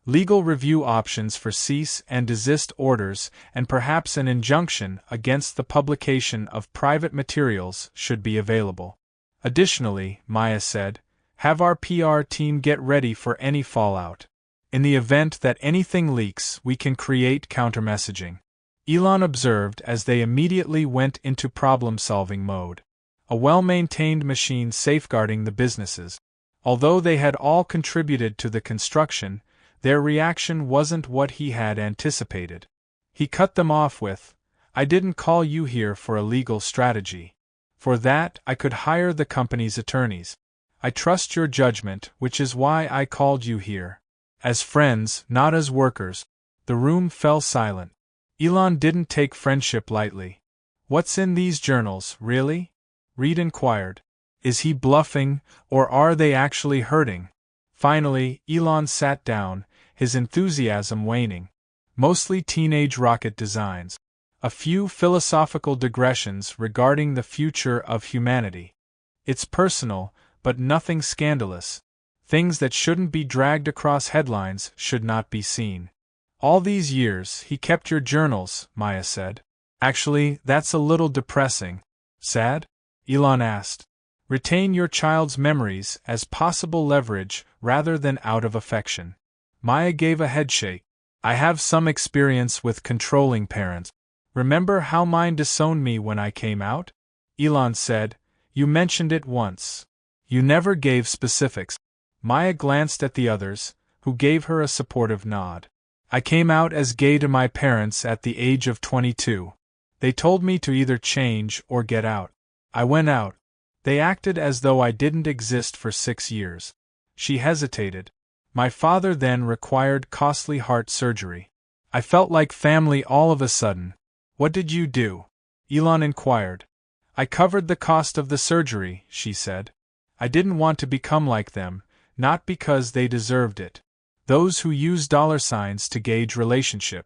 Speaker 1: Legal review options for cease and desist orders and perhaps an injunction against the publication of private materials should be available. Additionally, Maya said, have our PR team get ready for any fallout. In the event that anything leaks, we can create counter-messaging. Elon observed as they immediately went into problem-solving mode. A well-maintained machine safeguarding the businesses. Although they had all contributed to the construction, their reaction wasn't what he had anticipated. He cut them off with, "I didn't call you here for a legal strategy. For that, I could hire the company's attorneys. I trust your judgment, which is why I called you here. As friends, not as workers." The room fell silent. Elon didn't take friendship lightly. "What's in these journals, really?" Reed inquired. "Is he bluffing, or are they actually hurting?" Finally, Elon sat down, his enthusiasm waning. Mostly teenage rocket designs. A few philosophical digressions regarding the future of humanity. It's personal, but nothing scandalous. Things that shouldn't be dragged across headlines should not be seen. "All these years, he kept your journals," Maya said. "Actually, that's a little depressing." "Sad?" Elon asked. "Retain your child's memories as possible leverage rather than out of affection." Maya gave a headshake. "I have some experience with controlling parents. Remember how mine disowned me when I came out?" Elon said, "You mentioned it once. You never gave specifics." Maya glanced at the others, who gave her a supportive nod. "I came out as gay to my parents at the age of 22. They told me to either change or get out. I went out. They acted as though I didn't exist for 6 years." She hesitated. "My father then required costly heart surgery. I felt like family all of a sudden." "What did you do?" Elon inquired. "I covered the cost of the surgery," she said. "I didn't want to become like them, not because they deserved it. Those who use dollar signs to gauge relationship."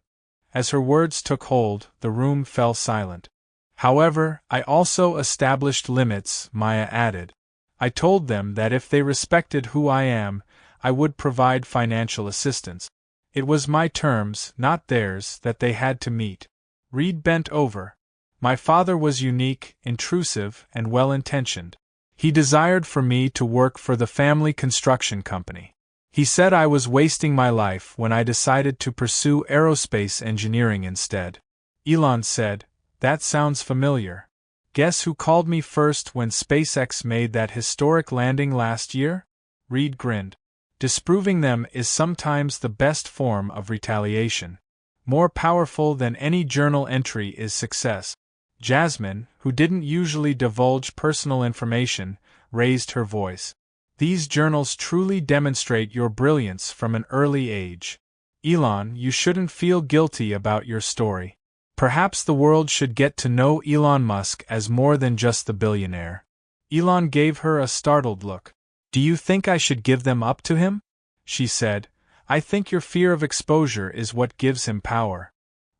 Speaker 1: As her words took hold, the room fell silent. "However, I also established limits," Maya added. "I told them that if they respected who I am, I would provide financial assistance. It was my terms, not theirs, that they had to meet." Reed bent over. "My father was unique, intrusive, and well-intentioned. He desired for me to work for the family construction company. He said I was wasting my life when I decided to pursue aerospace engineering instead." Elon said, "That sounds familiar. Guess who called me first when SpaceX made that historic landing last year?" Reed grinned. "Disproving them is sometimes the best form of retaliation." More powerful than any journal entry is success. Jasmine, who didn't usually divulge personal information, raised her voice. These journals truly demonstrate your brilliance from an early age. Elon, you shouldn't feel guilty about your story. Perhaps the world should get to know Elon Musk as more than just the billionaire. Elon gave her a startled look. Do you think I should give them up to him? She said. I think your fear of exposure is what gives him power.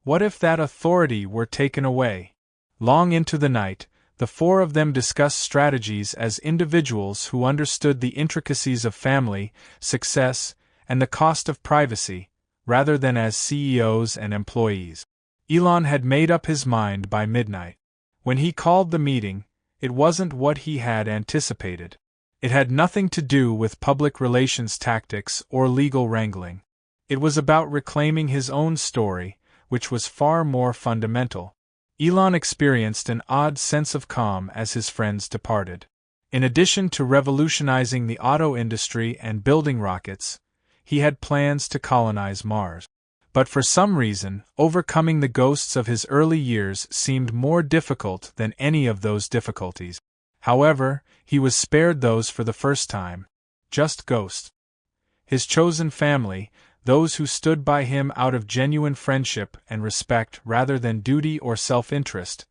Speaker 1: What if that authority were taken away? Long into the night, the four of them discussed strategies as individuals who understood the intricacies of family, success, and the cost of privacy, rather than as CEOs and employees. Elon had made up his mind by midnight. When he called the meeting, it wasn't what he had anticipated. It had nothing to do with public relations tactics or legal wrangling. It was about reclaiming his own story, which was far more fundamental. Elon experienced an odd sense of calm as his friends departed. In addition to revolutionizing the auto industry and building rockets, he had plans to colonize Mars. But for some reason, overcoming the ghosts of his early years seemed more difficult than any of those difficulties. However, he was spared those for the first time. Just ghosts. His chosen family, those who stood by him out of genuine friendship and respect rather than duty or self-interest,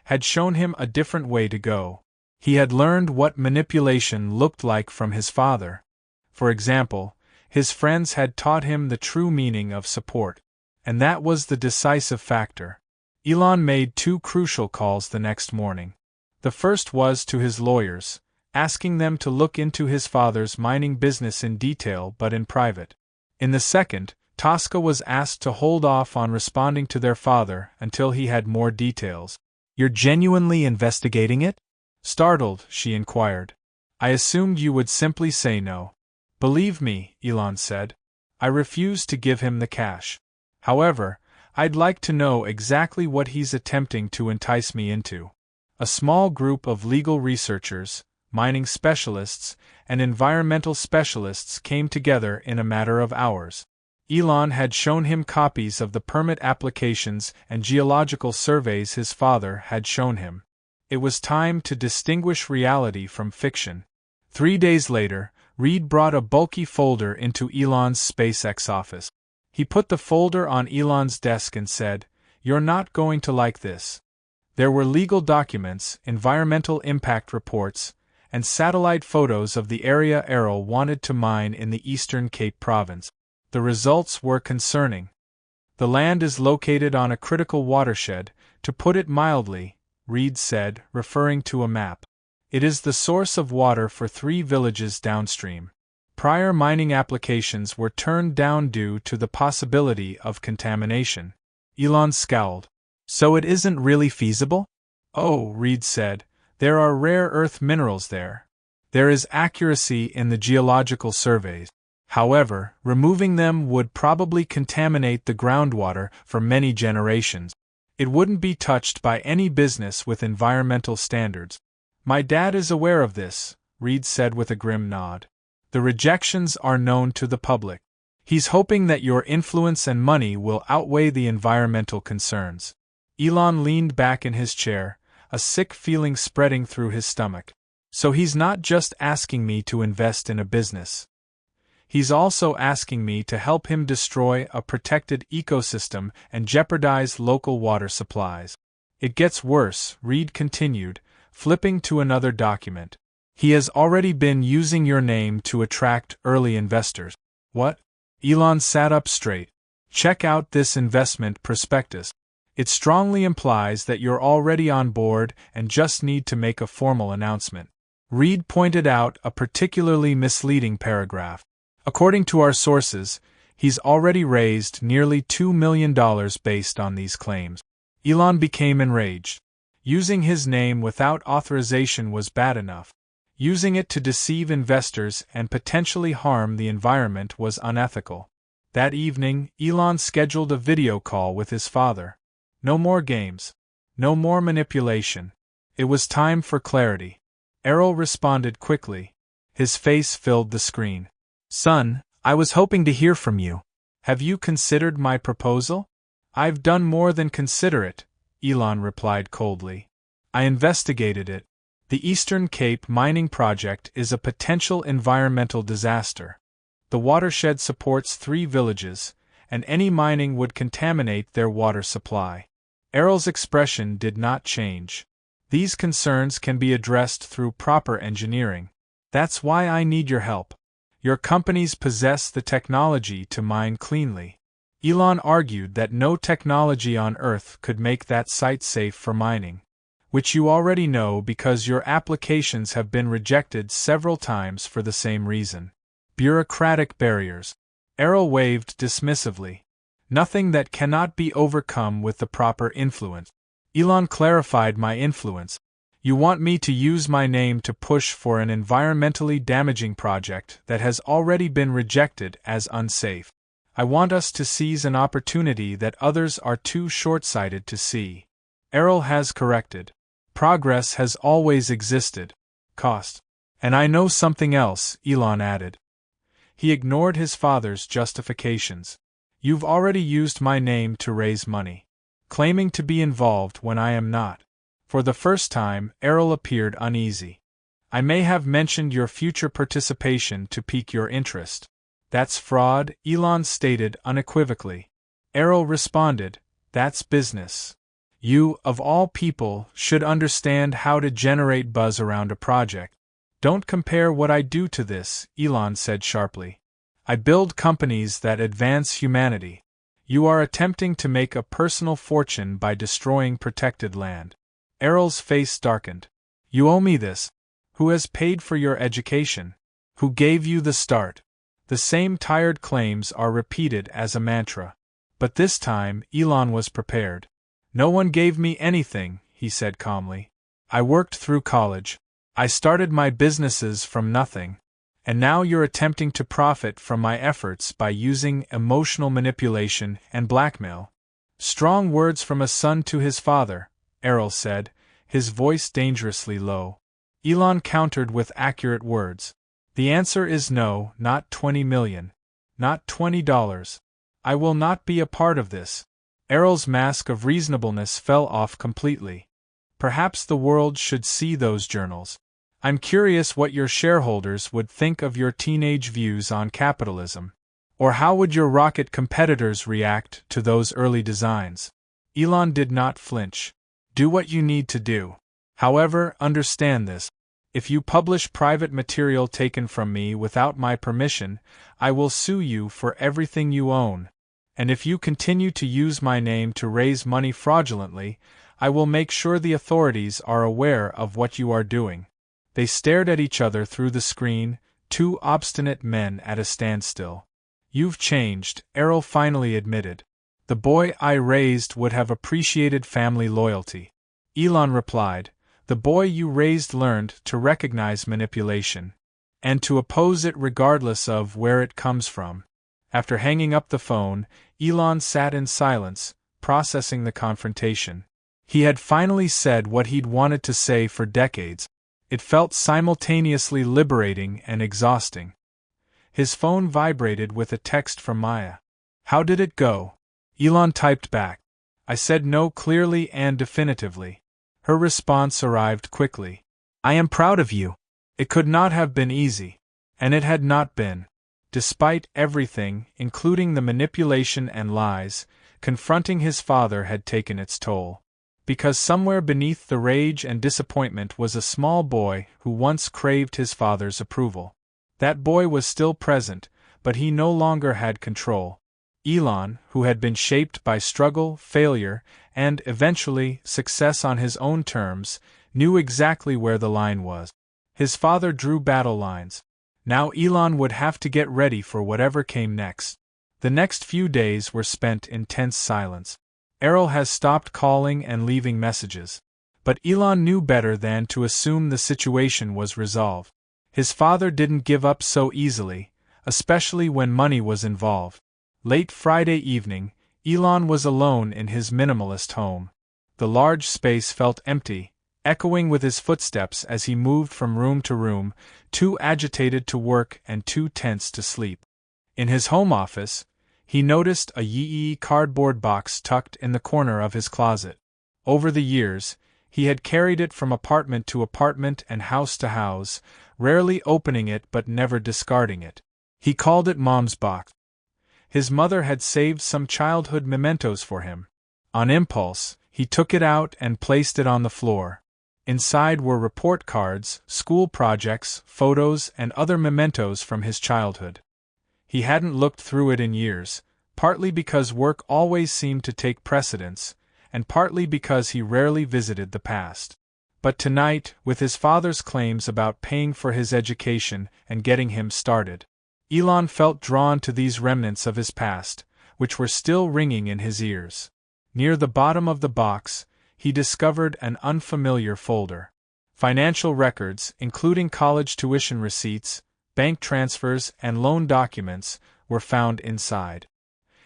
Speaker 1: had shown him a different way to go. He had learned what manipulation looked like from his father. For example, his friends had taught him the true meaning of support. And that was the decisive factor. Elon made two crucial calls the next morning. The first was to his lawyers, asking them to look into his father's mining business in detail but in private. In the second, Tosca was asked to hold off on responding to their father until he had more details. You're genuinely investigating it? Startled, she inquired. I assumed you would simply say no. Believe me, Elon said. I refuse to give him the cash. However, I'd like to know exactly what he's attempting to entice me into. A small group of legal researchers, mining specialists, and environmental specialists came together in a matter of hours. Elon had shown him copies of the permit applications and geological surveys his father had shown him. It was time to distinguish reality from fiction. 3 days later, Reed brought a bulky folder into Elon's SpaceX office. He put the folder on Elon's desk and said, "You're not going to like this." There were legal documents, environmental impact reports, and satellite photos of the area Errol wanted to mine in the eastern Cape Province. The results were concerning. The land is located on a critical watershed, to put it mildly, Reed said, referring to a map. It is the source of water for 3 villages downstream. Prior mining applications were turned down due to the possibility of contamination. Elon scowled. So it isn't really feasible? Oh, Reed said, there are rare earth minerals there. There is accuracy in the geological surveys. However, removing them would probably contaminate the groundwater for many generations. It wouldn't be touched by any business with environmental standards. My dad is aware of this, Reed said with a grim nod. The rejections are known to the public. He's hoping that your influence and money will outweigh the environmental concerns. Elon leaned back in his chair, a sick feeling spreading through his stomach. So he's not just asking me to invest in a business. He's also asking me to help him destroy a protected ecosystem and jeopardize local water supplies. It gets worse, Reed continued, flipping to another document. He has already been using your name to attract early investors. What? Elon sat up straight. Check out this investment prospectus. It strongly implies that you're already on board and just need to make a formal announcement. Reed pointed out a particularly misleading paragraph. According to our sources, he's already raised nearly $2 million based on these claims. Elon became enraged. Using his name without authorization was bad enough. Using it to deceive investors and potentially harm the environment was unethical. That evening, Elon scheduled a video call with his father. No more games. No more manipulation. It was time for clarity. Errol responded quickly. His face filled the screen. Son, I was hoping to hear from you. Have you considered my proposal? I've done more than consider it, Elon replied coldly. I investigated it. The Eastern Cape mining project is a potential environmental disaster. The watershed supports 3 villages, and any mining would contaminate their water supply. Errol's expression did not change. These concerns can be addressed through proper engineering. That's why I need your help. Your companies possess the technology to mine cleanly. Elon argued that no technology on Earth could make that site safe for mining, which you already know because your applications have been rejected several times for the same reason. Bureaucratic barriers. Errol waved dismissively. Nothing that cannot be overcome with the proper influence. Elon clarified my influence. You want me to use my name to push for an environmentally damaging project that has already been rejected as unsafe. I want us to seize an opportunity that others are too short-sighted to see. Errol has corrected. Progress has always existed. Cost. And I know something else, Elon added. He ignored his father's justifications. You've already used my name to raise money, claiming to be involved when I am not. For the first time, Errol appeared uneasy. I may have mentioned your future participation to pique your interest. That's fraud, Elon stated unequivocally. Errol responded, that's business. You, of all people, should understand how to generate buzz around a project. Don't compare what I do to this, Elon said sharply. I build companies that advance humanity. You are attempting to make a personal fortune by destroying protected land. Errol's face darkened. You owe me this. Who has paid for your education? Who gave you the start? The same tired claims are repeated as a mantra. But this time, Elon was prepared. No one gave me anything, he said calmly. I worked through college. I started my businesses from nothing. And now you're attempting to profit from my efforts by using emotional manipulation and blackmail. Strong words from a son to his father, Errol said, his voice dangerously low. Elon countered with accurate words. The answer is no, not 20 million. Not $20. I will not be a part of this. Errol's mask of reasonableness fell off completely. Perhaps the world should see those journals. I'm curious what your shareholders would think of your teenage views on capitalism. Or how would your rocket competitors react to those early designs? Elon did not flinch. Do what you need to do. However, understand this. If you publish private material taken from me without my permission, I will sue you for everything you own. And if you continue to use my name to raise money fraudulently, I will make sure the authorities are aware of what you are doing. They stared at each other through the screen, 2 obstinate men at a standstill. You've changed, Errol finally admitted. The boy I raised would have appreciated family loyalty. Elon replied, the boy you raised learned to recognize manipulation, and to oppose it regardless of where it comes from. After hanging up the phone, Elon sat in silence, processing the confrontation. He had finally said what he'd wanted to say for decades. It felt simultaneously liberating and exhausting. His phone vibrated with a text from Maya. How did it go? Elon typed back. I said no clearly and definitively. Her response arrived quickly. I am proud of you. It could not have been easy. And it had not been. Despite everything, including the manipulation and lies, confronting his father had taken its toll. Because somewhere beneath the rage and disappointment was a small boy who once craved his father's approval. That boy was still present, but he no longer had control. Elon, who had been shaped by struggle, failure, and, eventually, success on his own terms, knew exactly where the line was. His father drew battle lines. Now Elon would have to get ready for whatever came next. The next few days were spent in tense silence. Errol has stopped calling and leaving messages. But Elon knew better than to assume the situation was resolved. His father didn't give up so easily, especially when money was involved. Late Friday evening, Elon was alone in his minimalist home. The large space felt empty, echoing with his footsteps as he moved from room to room, too agitated to work and too tense to sleep. In his home office, He noticed a yee cardboard box tucked in the corner of his closet. Over the years, he had carried it from apartment to apartment and house to house, rarely opening it but never discarding it. He called it Mom's box. His mother had saved some childhood mementos for him. On impulse, he took it out and placed it on the floor. Inside were report cards, school projects, photos, and other mementos from his childhood. He hadn't looked through it in years, partly because work always seemed to take precedence, and partly because he rarely visited the past. But tonight, with his father's claims about paying for his education and getting him started, Elon felt drawn to these remnants of his past, which were still ringing in his ears. Near the bottom of the box, he discovered an unfamiliar folder. Financial records, including college tuition receipts, bank transfers, and loan documents, were found inside.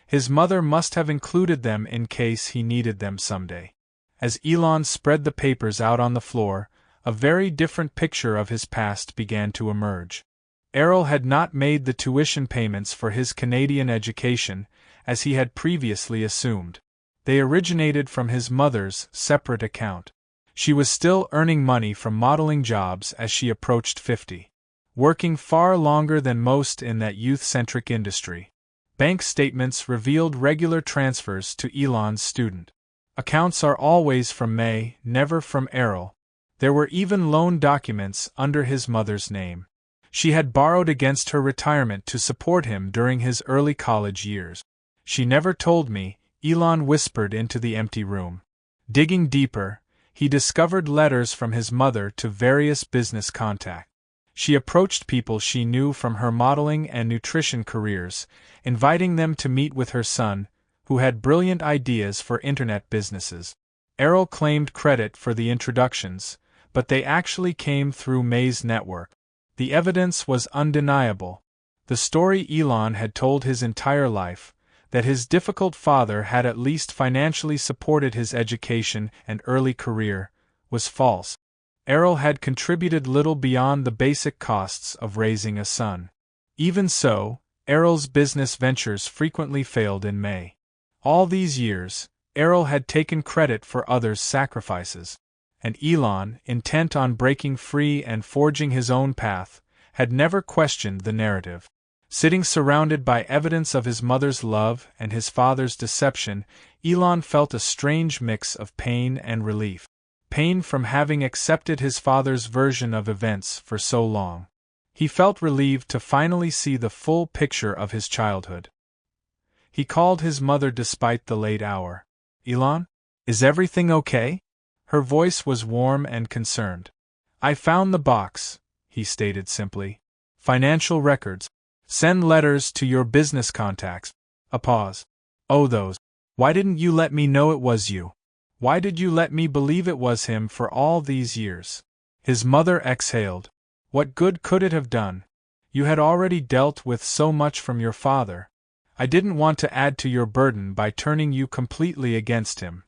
Speaker 1: His mother must have included them in case he needed them someday. As Elon spread the papers out on the floor, a very different picture of his past began to emerge. Errol had not made the tuition payments for his Canadian education, as he had previously assumed. They originated from his mother's separate account. She was still earning money from modeling jobs as she approached 50. Working far longer than most in that youth-centric industry. Bank statements revealed regular transfers to Elon's student. Accounts are always from May, never from Errol. There were even loan documents under his mother's name. She had borrowed against her retirement to support him during his early college years. She never told me, Elon whispered into the empty room. Digging deeper, he discovered letters from his mother to various business contacts. She approached people she knew from her modeling and nutrition careers, inviting them to meet with her son, who had brilliant ideas for internet businesses. Errol claimed credit for the introductions, but they actually came through May's network. The evidence was undeniable. The story Elon had told his entire life, that his difficult father had at least financially supported his education and early career, was false. Errol had contributed little beyond the basic costs of raising a son. Even so, Errol's business ventures frequently failed in May. All these years, Errol had taken credit for others' sacrifices, and Elon, intent on breaking free and forging his own path, had never questioned the narrative. Sitting surrounded by evidence of his mother's love and his father's deception, Elon felt a strange mix of pain and relief. Pain from having accepted his father's version of events for so long. He felt relieved to finally see the full picture of his childhood. He called his mother despite the late hour. Elon? Is everything okay? Her voice was warm and concerned. I found the box, he stated simply. Financial records. Send letters to your business contacts. A pause. Oh, those. Why didn't you let me know it was you? Why did you let me believe it was him for all these years? His mother exhaled. What good could it have done? You had already dealt with so much from your father. I didn't want to add to your burden by turning you completely against him.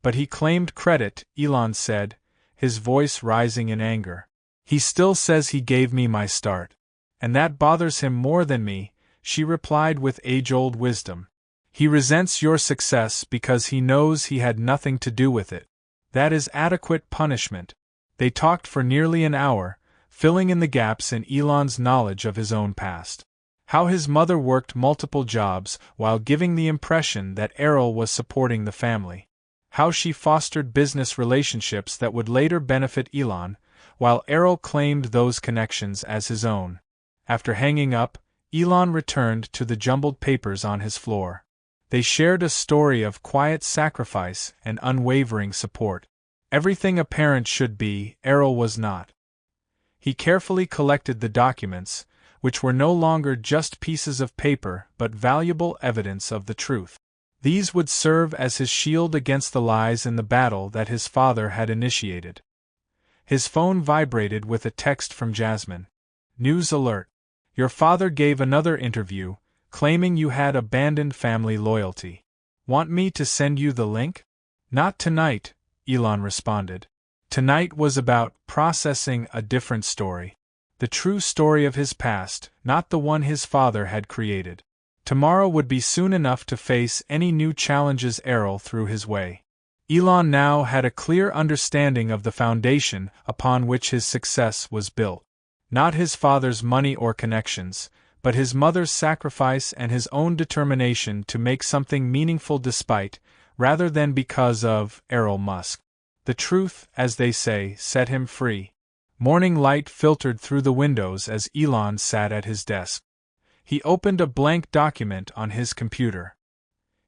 Speaker 1: But he claimed credit, Elon said, his voice rising in anger. He still says he gave me my start. And that bothers him more than me, she replied with age-old wisdom. He resents your success because he knows he had nothing to do with it. That is adequate punishment. They talked for nearly an hour, filling in the gaps in Elon's knowledge of his own past. How his mother worked multiple jobs while giving the impression that Errol was supporting the family. How she fostered business relationships that would later benefit Elon, while Errol claimed those connections as his own. After hanging up, Elon returned to the jumbled papers on his floor. They shared a story of quiet sacrifice and unwavering support. Everything a parent should be, Errol was not. He carefully collected the documents, which were no longer just pieces of paper but valuable evidence of the truth. These would serve as his shield against the lies in the battle that his father had initiated. His phone vibrated with a text from Jasmine. News alert. Your father gave another interview, claiming you had abandoned family loyalty. Want me to send you the link? Not tonight, Elon responded. Tonight was about processing a different story. The true story of his past, not the one his father had created. Tomorrow would be soon enough to face any new challenges Errol threw his way. Elon now had a clear understanding of the foundation upon which his success was built. Not his father's money or connections, but his mother's sacrifice and his own determination to make something meaningful despite, rather than because of, Elon Musk. The truth, as they say, set him free. Morning light filtered through the windows as Elon sat at his desk. He opened a blank document on his computer.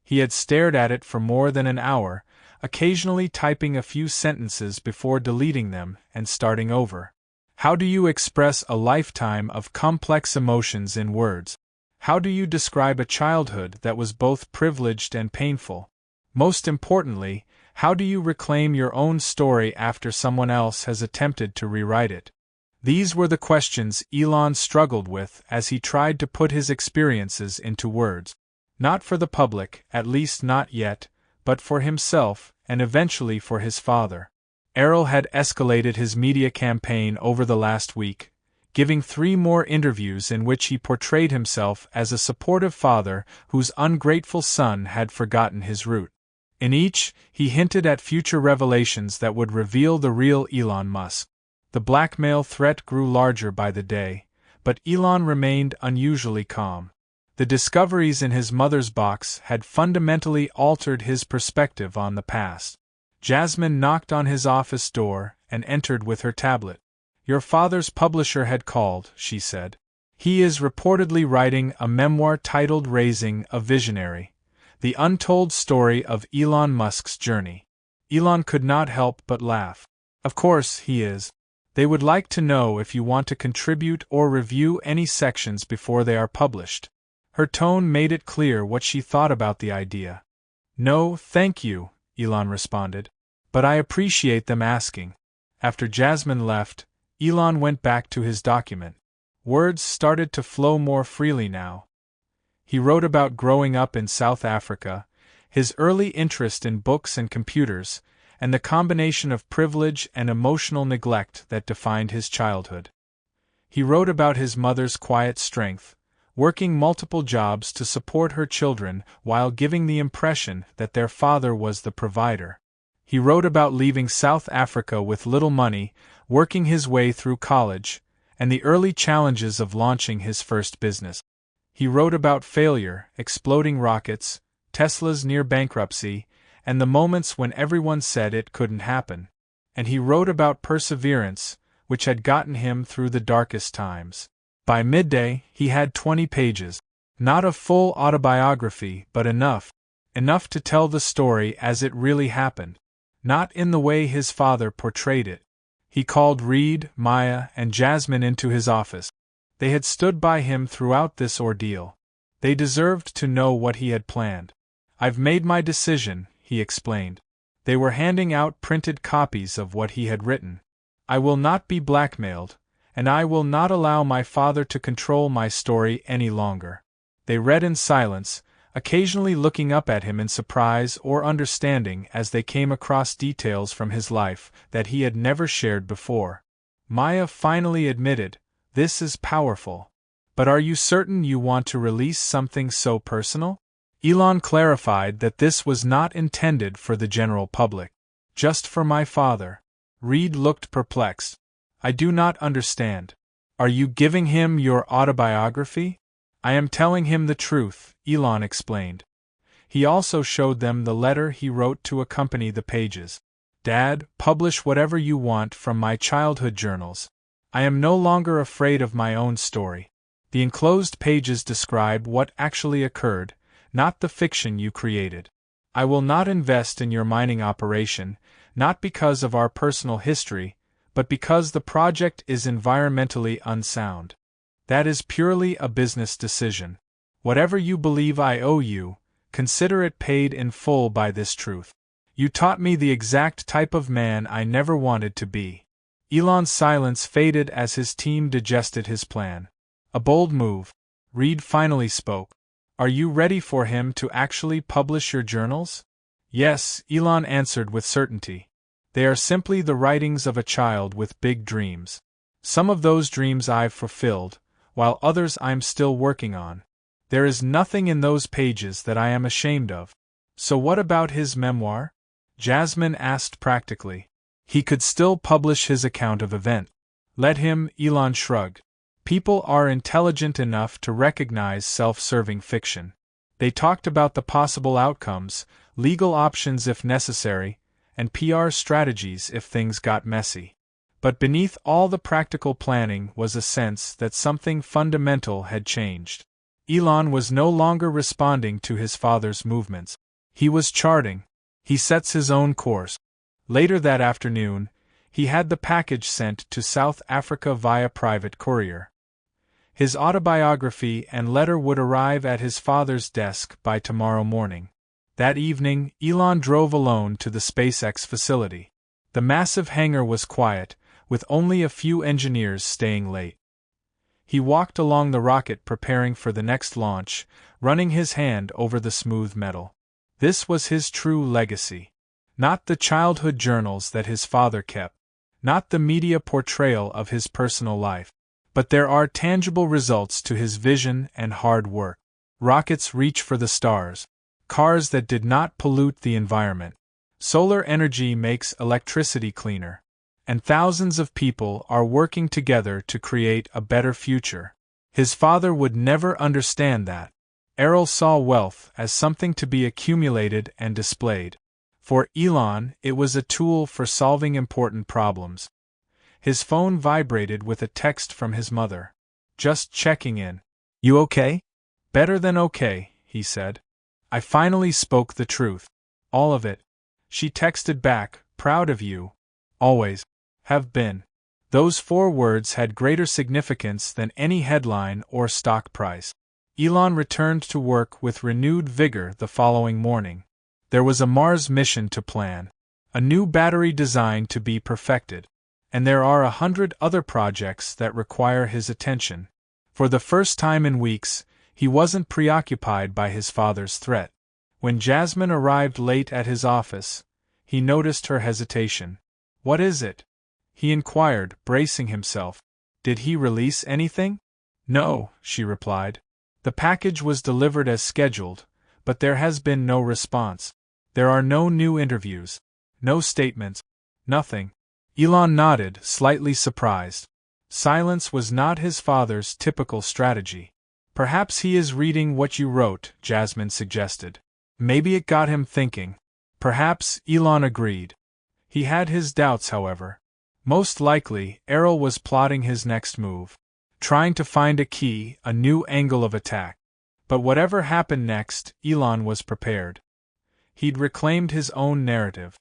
Speaker 1: He had stared at it for more than an hour, occasionally typing a few sentences before deleting them and starting over. How do you express a lifetime of complex emotions in words? How do you describe a childhood that was both privileged and painful? Most importantly, how do you reclaim your own story after someone else has attempted to rewrite it? These were the questions Elon struggled with as he tried to put his experiences into words. Not for the public, at least not yet, but for himself, and eventually for his father. Errol had escalated his media campaign over the last week, giving 3 more interviews in which he portrayed himself as a supportive father whose ungrateful son had forgotten his root. In each, he hinted at future revelations that would reveal the real Elon Musk. The blackmail threat grew larger by the day, but Elon remained unusually calm. The discoveries in his mother's box had fundamentally altered his perspective on the past. Jasmine knocked on his office door and entered with her tablet. "Your father's publisher had called," she said. "He is reportedly writing a memoir titled Raising a Visionary, the untold story of Elon Musk's journey." Elon could not help but laugh. "Of course he is. They would like to know if you want to contribute or review any sections before they are published." Her tone made it clear what she thought about the idea. "No, thank you," Elon responded. "But I appreciate them asking." After Jasmine left, Elon went back to his document. Words started to flow more freely now. He wrote about growing up in South Africa, his early interest in books and computers, and the combination of privilege and emotional neglect that defined his childhood. He wrote about his mother's quiet strength, working multiple jobs to support her children while giving the impression that their father was the provider. He wrote about leaving South Africa with little money, working his way through college, and the early challenges of launching his first business. He wrote about failure, exploding rockets, Tesla's near bankruptcy, and the moments when everyone said it couldn't happen. And he wrote about perseverance, which had gotten him through the darkest times. By midday, he had 20 pages. Not a full autobiography, but enough to tell the story as it really happened. Not in the way his father portrayed it. He called Reed, Maya, and Jasmine into his office. They had stood by him throughout this ordeal. They deserved to know what he had planned. "I've made my decision," he explained. They were handing out printed copies of what he had written. "I will not be blackmailed, and I will not allow my father to control my story any longer." They read in silence, occasionally looking up at him in surprise or understanding as they came across details from his life that he had never shared before. Maya finally admitted, "This is powerful. But are you certain you want to release something so personal?" Elon clarified that this was not intended for the general public. "Just for my father." Reed looked perplexed. "I do not understand. Are you giving him your autobiography?" "I am telling him the truth," Elon explained. He also showed them the letter he wrote to accompany the pages. "Dad, publish whatever you want from my childhood journals. I am no longer afraid of my own story." The enclosed pages describe what actually occurred, not the fiction you created. "I will not invest in your mining operation, not because of our personal history, but because the project is environmentally unsound. That is purely a business decision. Whatever you believe I owe you, consider it paid in full by this truth. You taught me the exact type of man I never wanted to be." Elon's silence faded as his team digested his plan. "A bold move." Reed finally spoke. "Are you ready for him to actually publish your journals?" "Yes," Elon answered with certainty. "They are simply the writings of a child with big dreams. Some of those dreams I've fulfilled, while others I'm still working on. There is nothing in those pages that I am ashamed of. So what about his memoir? Jasmine asked practically. He could still publish his account of events. Let him, Elon shrugged. People are intelligent enough to recognize self-serving fiction. They talked about the possible outcomes, legal options if necessary, and PR strategies if things got messy. But beneath all the practical planning was a sense that something fundamental had changed. Elon was no longer responding to his father's movements. He was charting. He sets his own course. Later that afternoon, he had the package sent to South Africa via private courier. His autobiography and letter would arrive at his father's desk by tomorrow morning. That evening, Elon drove alone to the SpaceX facility. The massive hangar was quiet, with only a few engineers staying late. He walked along the rocket preparing for the next launch, running his hand over the smooth metal. This was his true legacy. Not the childhood journals that his father kept, not the media portrayal of his personal life. But there are tangible results to his vision and hard work. Rockets reach for the stars. Cars that did not pollute the environment. Solar energy makes electricity cleaner. And thousands of people are working together to create a better future. His father would never understand that. Errol saw wealth as something to be accumulated and displayed. For Elon, it was a tool for solving important problems. His phone vibrated with a text from his mother. Just checking in. You okay? Better than okay, he said. I finally spoke the truth. All of it. She texted back, proud of you. Always. Have been. Those 4 words had greater significance than any headline or stock price. Elon returned to work with renewed vigor the following morning. There was a Mars mission to plan. A new battery design to be perfected. And there are 100 other projects that require his attention. For the first time in weeks, he wasn't preoccupied by his father's threat. When Jasmine arrived late at his office, he noticed her hesitation. What is it? He inquired, bracing himself. Did he release anything? No, she replied. The package was delivered as scheduled, but there has been no response. There are no new interviews. No statements. Nothing. Elon nodded, slightly surprised. Silence was not his father's typical strategy. Perhaps he is reading what you wrote, Jasmine suggested. Maybe it got him thinking. Perhaps, Elon agreed. He had his doubts, however. Most likely, Errol was plotting his next move. Trying to find a key, a new angle of attack. But whatever happened next, Elon was prepared. He'd reclaimed his own narrative.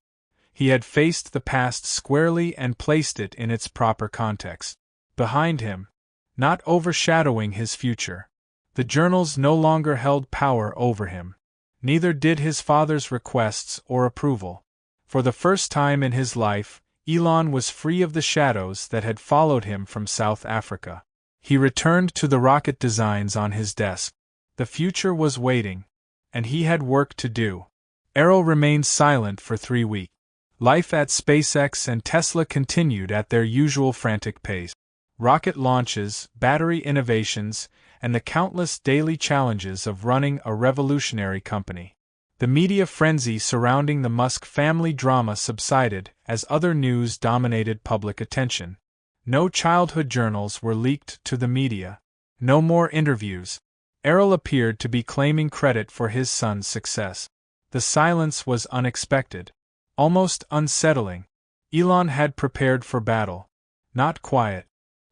Speaker 1: He had faced the past squarely and placed it in its proper context. Behind him, not overshadowing his future. The journals no longer held power over him. Neither did his father's requests or approval. For the first time in his life, Elon was free of the shadows that had followed him from South Africa. He returned to the rocket designs on his desk. The future was waiting, and he had work to do. Errol remained silent for 3 weeks. Life at SpaceX and Tesla continued at their usual frantic pace. Rocket launches, battery innovations, and the countless daily challenges of running a revolutionary company. The media frenzy surrounding the Musk family drama subsided as other news dominated public attention. No childhood journals were leaked to the media. No more interviews. Errol appeared to be claiming credit for his son's success. The silence was unexpected. Almost unsettling. Elon had prepared for battle. Not quiet.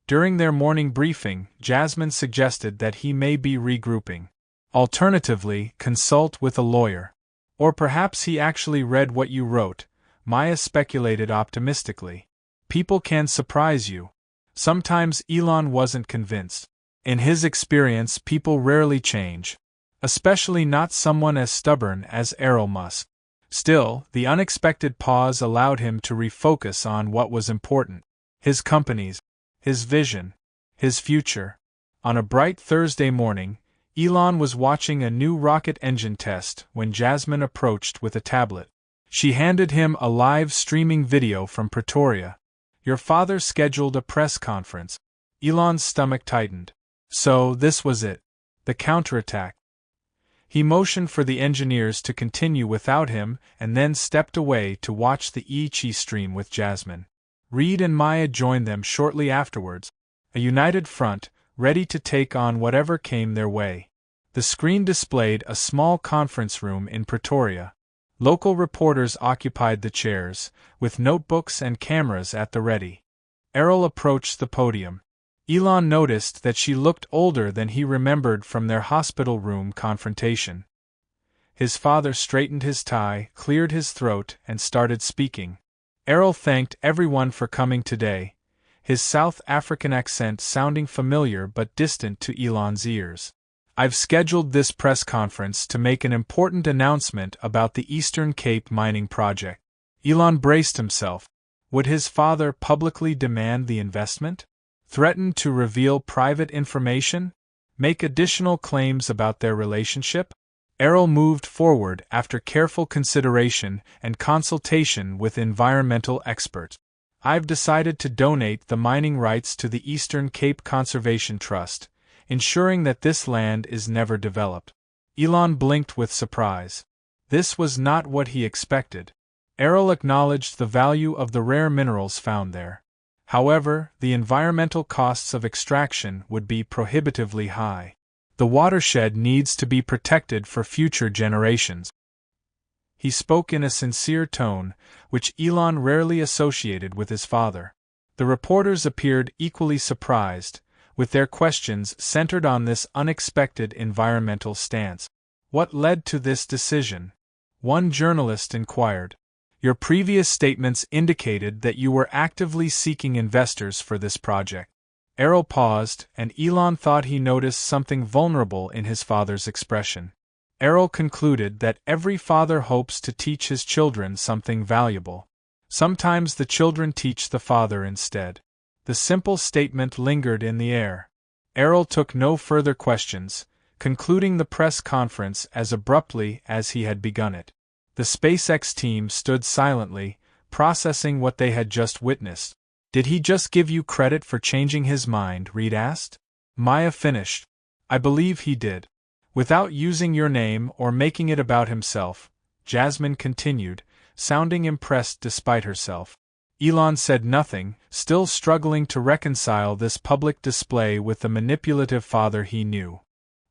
Speaker 1: During their morning briefing, Jasmine suggested that he may be regrouping. Alternatively, consult with a lawyer. Or perhaps he actually read what you wrote, Maya speculated optimistically. People can surprise you. Sometimes Elon wasn't convinced. In his experience, people rarely change. Especially not someone as stubborn as Elon Musk. Still, the unexpected pause allowed him to refocus on what was important. His companies, his vision, his future. On a bright Thursday morning, Elon was watching a new rocket engine test when Jasmine approached with a tablet. She handed him a live streaming video from Pretoria. Your father scheduled a press conference. Elon's stomach tightened. So, this was it. The counterattack. He motioned for the engineers to continue without him and then stepped away to watch the Ichi stream with Jasmine. Reed and Maya joined them shortly afterwards, a united front, ready to take on whatever came their way. The screen displayed a small conference room in Pretoria. Local reporters occupied the chairs, with notebooks and cameras at the ready. Errol approached the podium. Elon noticed that she looked older than he remembered from their hospital room confrontation. His father straightened his tie, cleared his throat, and started speaking. Errol thanked everyone for coming today, his South African accent sounding familiar but distant to Elon's ears. I've scheduled this press conference to make an important announcement about the Eastern Cape mining project. Elon braced himself. Would his father publicly demand the investment? Threaten to reveal private information? Make additional claims about their relationship? Errol moved forward after careful consideration and consultation with environmental experts. I've decided to donate the mining rights to the Eastern Cape Conservation Trust, ensuring that this land is never developed. Elon blinked with surprise. This was not what he expected. Errol acknowledged the value of the rare minerals found there. However, the environmental costs of extraction would be prohibitively high. The watershed needs to be protected for future generations. He spoke in a sincere tone, which Elon rarely associated with his father. The reporters appeared equally surprised, with their questions centered on this unexpected environmental stance. What led to this decision? One journalist inquired. Your previous statements indicated that you were actively seeking investors for this project. Errol paused, and Elon thought he noticed something vulnerable in his father's expression. Errol concluded that every father hopes to teach his children something valuable. Sometimes the children teach the father instead. The simple statement lingered in the air. Errol took no further questions, concluding the press conference as abruptly as he had begun it. The SpaceX team stood silently, processing what they had just witnessed. Did he just give you credit for changing his mind? Reed asked. Maya finished. I believe he did. Without using your name or making it about himself, Jasmine continued, sounding impressed despite herself. Elon said nothing, still struggling to reconcile this public display with the manipulative father he knew.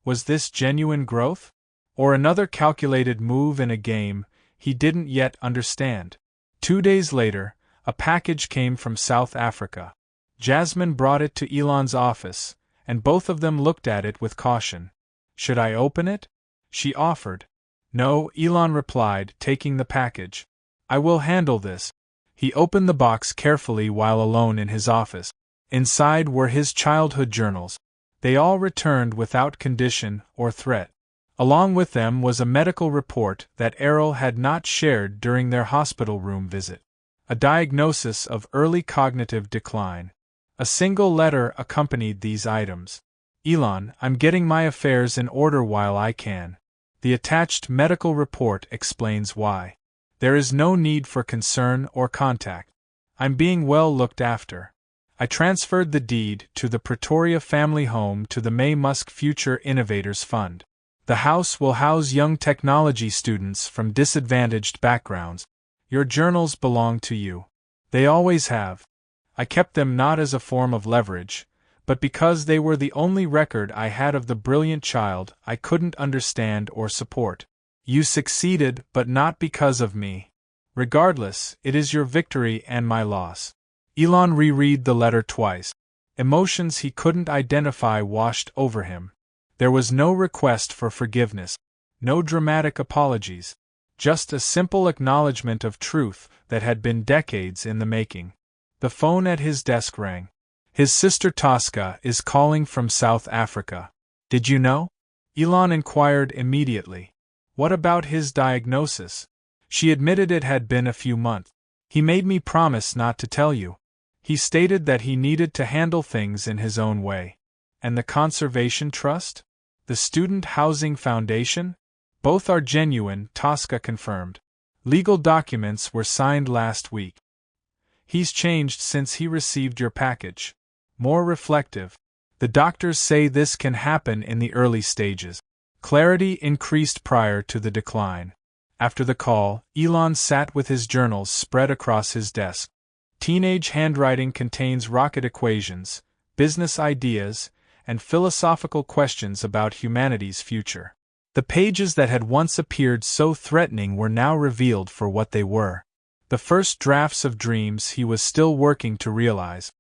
Speaker 1: Was this genuine growth? Or another calculated move in a game he didn't yet understand? 2 days later, a package came from South Africa. Jasmine brought it to Elon's office, and both of them looked at it with caution. Should I open it? She offered. No, Elon replied, taking the package. I will handle this. He opened the box carefully while alone in his office. Inside were his childhood journals. They all returned without condition or threat. Along with them was a medical report that Errol had not shared during their hospital room visit. A diagnosis of early cognitive decline. A single letter accompanied these items. Elon, I'm getting my affairs in order while I can. The attached medical report explains why. There is no need for concern or contact. I'm being well looked after. I transferred the deed to the Pretoria family home to the May Musk Future Innovators Fund. The house will house young technology students from disadvantaged backgrounds. Your journals belong to you. They always have. I kept them not as a form of leverage, but because they were the only record I had of the brilliant child I couldn't understand or support. You succeeded, but not because of me. Regardless, it is your victory and my loss. Elon reread the letter twice. Emotions he couldn't identify washed over him. There was no request for forgiveness, no dramatic apologies, just a simple acknowledgement of truth that had been decades in the making. The phone at his desk rang. His sister Tosca is calling from South Africa. Did you know? Elon inquired immediately. What about his diagnosis? She admitted it had been a few months. He made me promise not to tell you. He stated that he needed to handle things in his own way. And the Conservation Trust? The Student Housing Foundation? Both are genuine, Tosca confirmed. Legal documents were signed last week. He's changed since he received your package. More reflective. The doctors say this can happen in the early stages. Clarity increased prior to the decline. After the call, Elon sat with his journals spread across his desk. Teenage handwriting contains rocket equations, business ideas, and philosophical questions about humanity's future. The pages that had once appeared so threatening were now revealed for what they were. The first drafts of dreams he was still working to realize.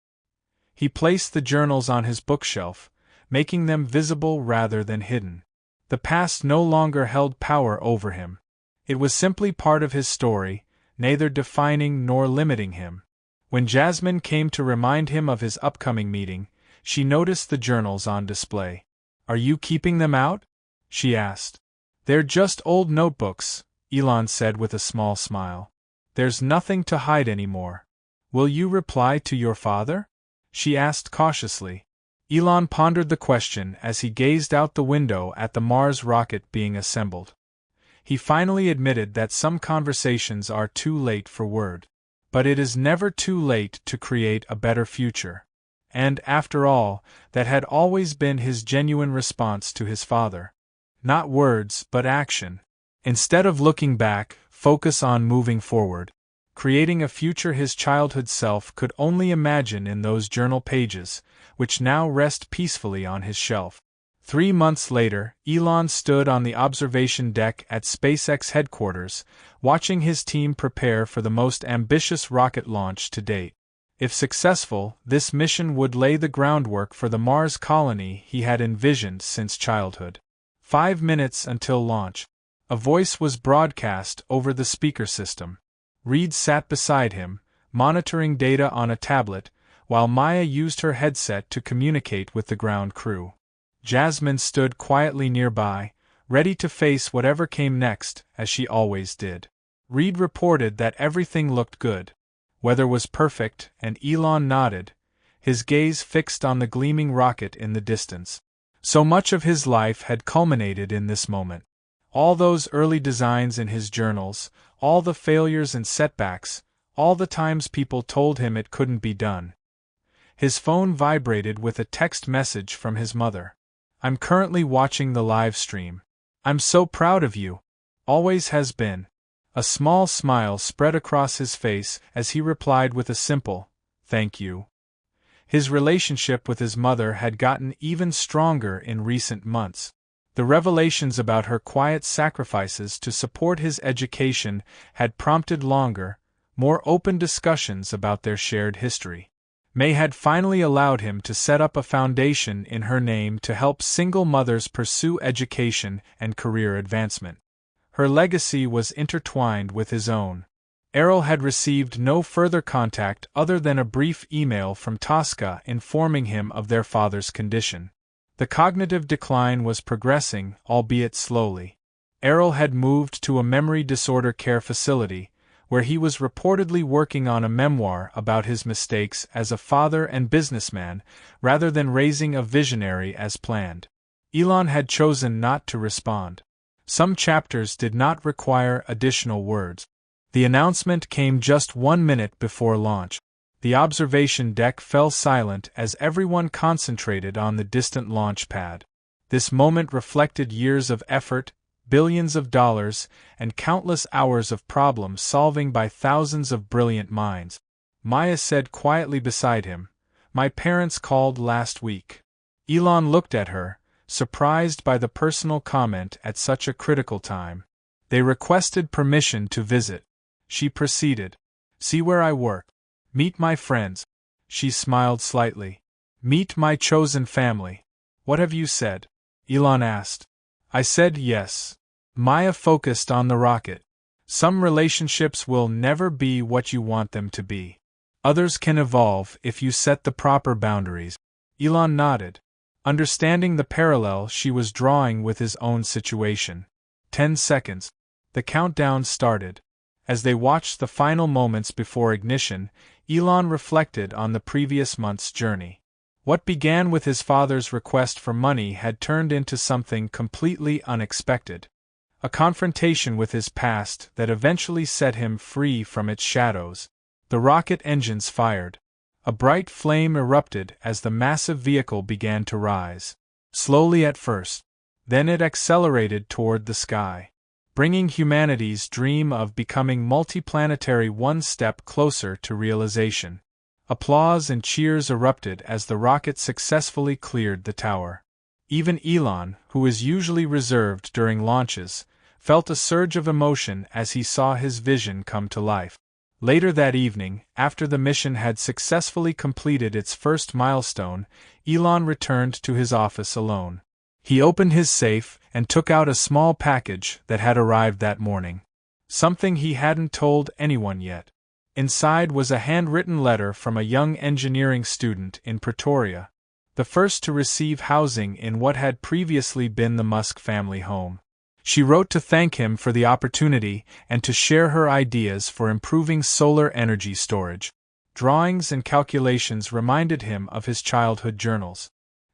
Speaker 1: He placed the journals on his bookshelf, making them visible rather than hidden. The past no longer held power over him. It was simply part of his story, neither defining nor limiting him. When Jasmine came to remind him of his upcoming meeting, she noticed the journals on display. "Are you keeping them out?" she asked. "They're just old notebooks," Elon said with a small smile. "There's nothing to hide anymore." "Will you reply to your father?" she asked cautiously. Elon pondered the question as he gazed out the window at the Mars rocket being assembled. He finally admitted that some conversations are too late for word. But it is never too late to create a better future. And, after all, that had always been his genuine response to his father. Not words, but action. Instead of looking back, focus on moving forward. Creating a future his childhood self could only imagine in those journal pages, which now rest peacefully on his shelf. 3 months later, Elon stood on the observation deck at SpaceX headquarters, watching his team prepare for the most ambitious rocket launch to date. If successful, this mission would lay the groundwork for the Mars colony he had envisioned since childhood. 5 minutes until launch. A voice was broadcast over the speaker system. Reed sat beside him, monitoring data on a tablet, while Maya used her headset to communicate with the ground crew. Jasmine stood quietly nearby, ready to face whatever came next, as she always did. Reed reported that everything looked good. Weather was perfect, and Elon nodded, his gaze fixed on the gleaming rocket in the distance. So much of his life had culminated in this moment. All those early designs in his journals, all the failures and setbacks, all the times people told him it couldn't be done. His phone vibrated with a text message from his mother. "I'm currently watching the live stream. I'm so proud of you. Always has been." A small smile spread across his face as he replied with a simple, "Thank you." His relationship with his mother had gotten even stronger in recent months. The revelations about her quiet sacrifices to support his education had prompted longer, more open discussions about their shared history. May had finally allowed him to set up a foundation in her name to help single mothers pursue education and career advancement. Her legacy was intertwined with his own. Errol had received no further contact other than a brief email from Tosca informing him of their father's condition. The cognitive decline was progressing, albeit slowly. Errol had moved to a memory disorder care facility, where he was reportedly working on a memoir about his mistakes as a father and businessman, rather than raising a visionary as planned. Elon had chosen not to respond. Some chapters did not require additional words. The announcement came just 1 minute before launch. The observation deck fell silent as everyone concentrated on the distant launch pad. This moment reflected years of effort, billions of dollars, and countless hours of problem solving by thousands of brilliant minds. Maya said quietly beside him, "My parents called last week." Elon looked at her, surprised by the personal comment at such a critical time. "They requested permission to visit." She proceeded. "See where I work. Meet my friends." She smiled slightly. "Meet my chosen family." "What have you said?" Elon asked. "I said yes." Maya focused on the rocket. "Some relationships will never be what you want them to be. Others can evolve if you set the proper boundaries." Elon nodded, understanding the parallel she was drawing with his own situation. 10 seconds. The countdown started. As they watched the final moments before ignition, Elon reflected on the previous month's journey. What began with his father's request for money had turned into something completely unexpected. A confrontation with his past that eventually set him free from its shadows. The rocket engines fired. A bright flame erupted as the massive vehicle began to rise. Slowly at first. Then it accelerated toward the sky, bringing humanity's dream of becoming multiplanetary one step closer to realization. Applause and cheers erupted as the rocket successfully cleared the tower. Even Elon, who is usually reserved during launches, felt a surge of emotion as he saw his vision come to life. Later that evening, after the mission had successfully completed its first milestone, Elon returned to his office alone. He opened his safe and took out a small package that had arrived that morning. Something he hadn't told anyone yet. Inside was a handwritten letter from a young engineering student in Pretoria, the first to receive housing in what had previously been the Musk family home. She wrote to thank him for the opportunity and to share her ideas for improving solar energy storage. Drawings and calculations reminded him of his childhood journals.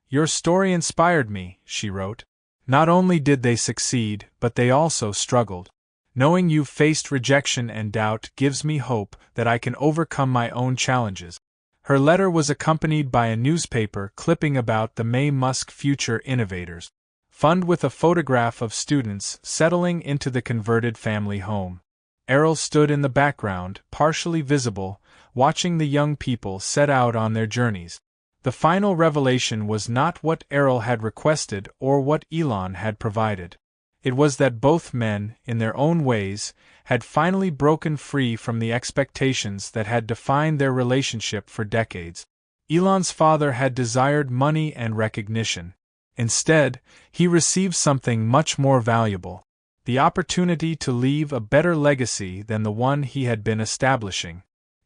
Speaker 1: "Your story inspired me," she wrote. "Not only did they succeed, but they also struggled. Knowing you've faced rejection and doubt gives me hope that I can overcome my own challenges." Her letter was accompanied by a newspaper clipping about the May Musk Future Innovators Fund with a photograph of students settling into the converted family home. Errol stood in the background, partially visible, watching the young people set out on their journeys. The final revelation was not what Errol had requested or what Elon had provided. It was that both men, in their own ways, had finally broken free from the expectations that had defined their relationship for decades. Elon's father had desired money and recognition. Instead, he received something much more valuable: the opportunity to leave a better legacy than the one he had been establishing.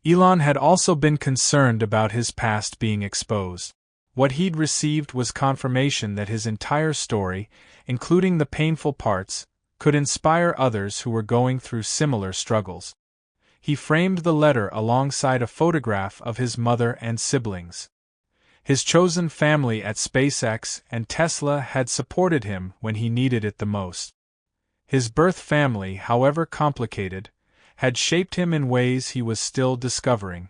Speaker 1: Elon had also been concerned about his past being exposed. What he'd received was confirmation that his entire story, including the painful parts, could inspire others who were going through similar struggles. He framed the letter alongside a photograph of his mother and siblings. His chosen family at SpaceX and Tesla had supported him when he needed it the most. His birth family, however complicated, had shaped him in ways he was still discovering.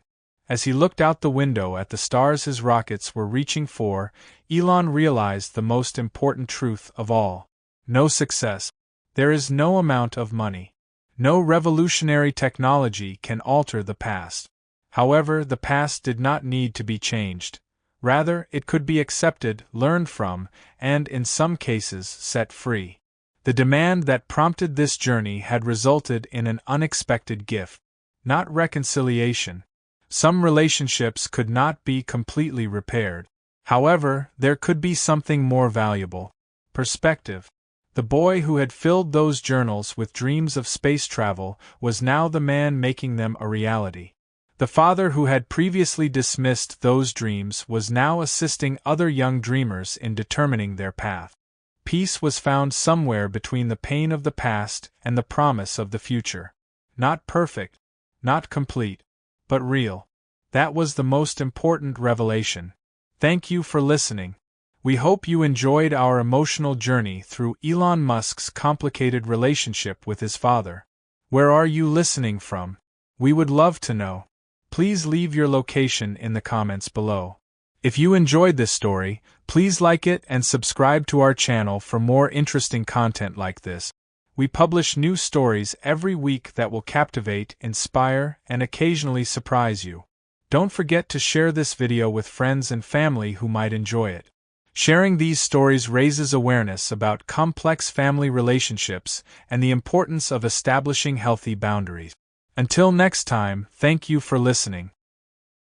Speaker 1: As he looked out the window at the stars his rockets were reaching for, Elon realized the most important truth of all. No success. There is no amount of money. No revolutionary technology can alter the past. However, the past did not need to be changed. Rather, it could be accepted, learned from, and, in some cases, set free. The demand that prompted this journey had resulted in an unexpected gift. Not reconciliation. Some relationships could not be completely repaired. However, there could be something more valuable: perspective. The boy who had filled those journals with dreams of space travel was now the man making them a reality. The father who had previously dismissed those dreams was now assisting other young dreamers in determining their path. Peace was found somewhere between the pain of the past and the promise of the future. Not perfect, not complete, but real. That was the most important revelation. Thank you for listening. We hope you enjoyed our emotional journey through Elon Musk's complicated relationship with his father. Where are you listening from? We would love to know. Please leave your location in the comments below. If you enjoyed this story, please like it and subscribe to our channel for more interesting content like this. We publish new stories every week that will captivate, inspire, and occasionally surprise you. Don't forget to share this video with friends and family who might enjoy it. Sharing these stories raises awareness about complex family relationships and the importance of establishing healthy boundaries. Until next time, thank you for listening.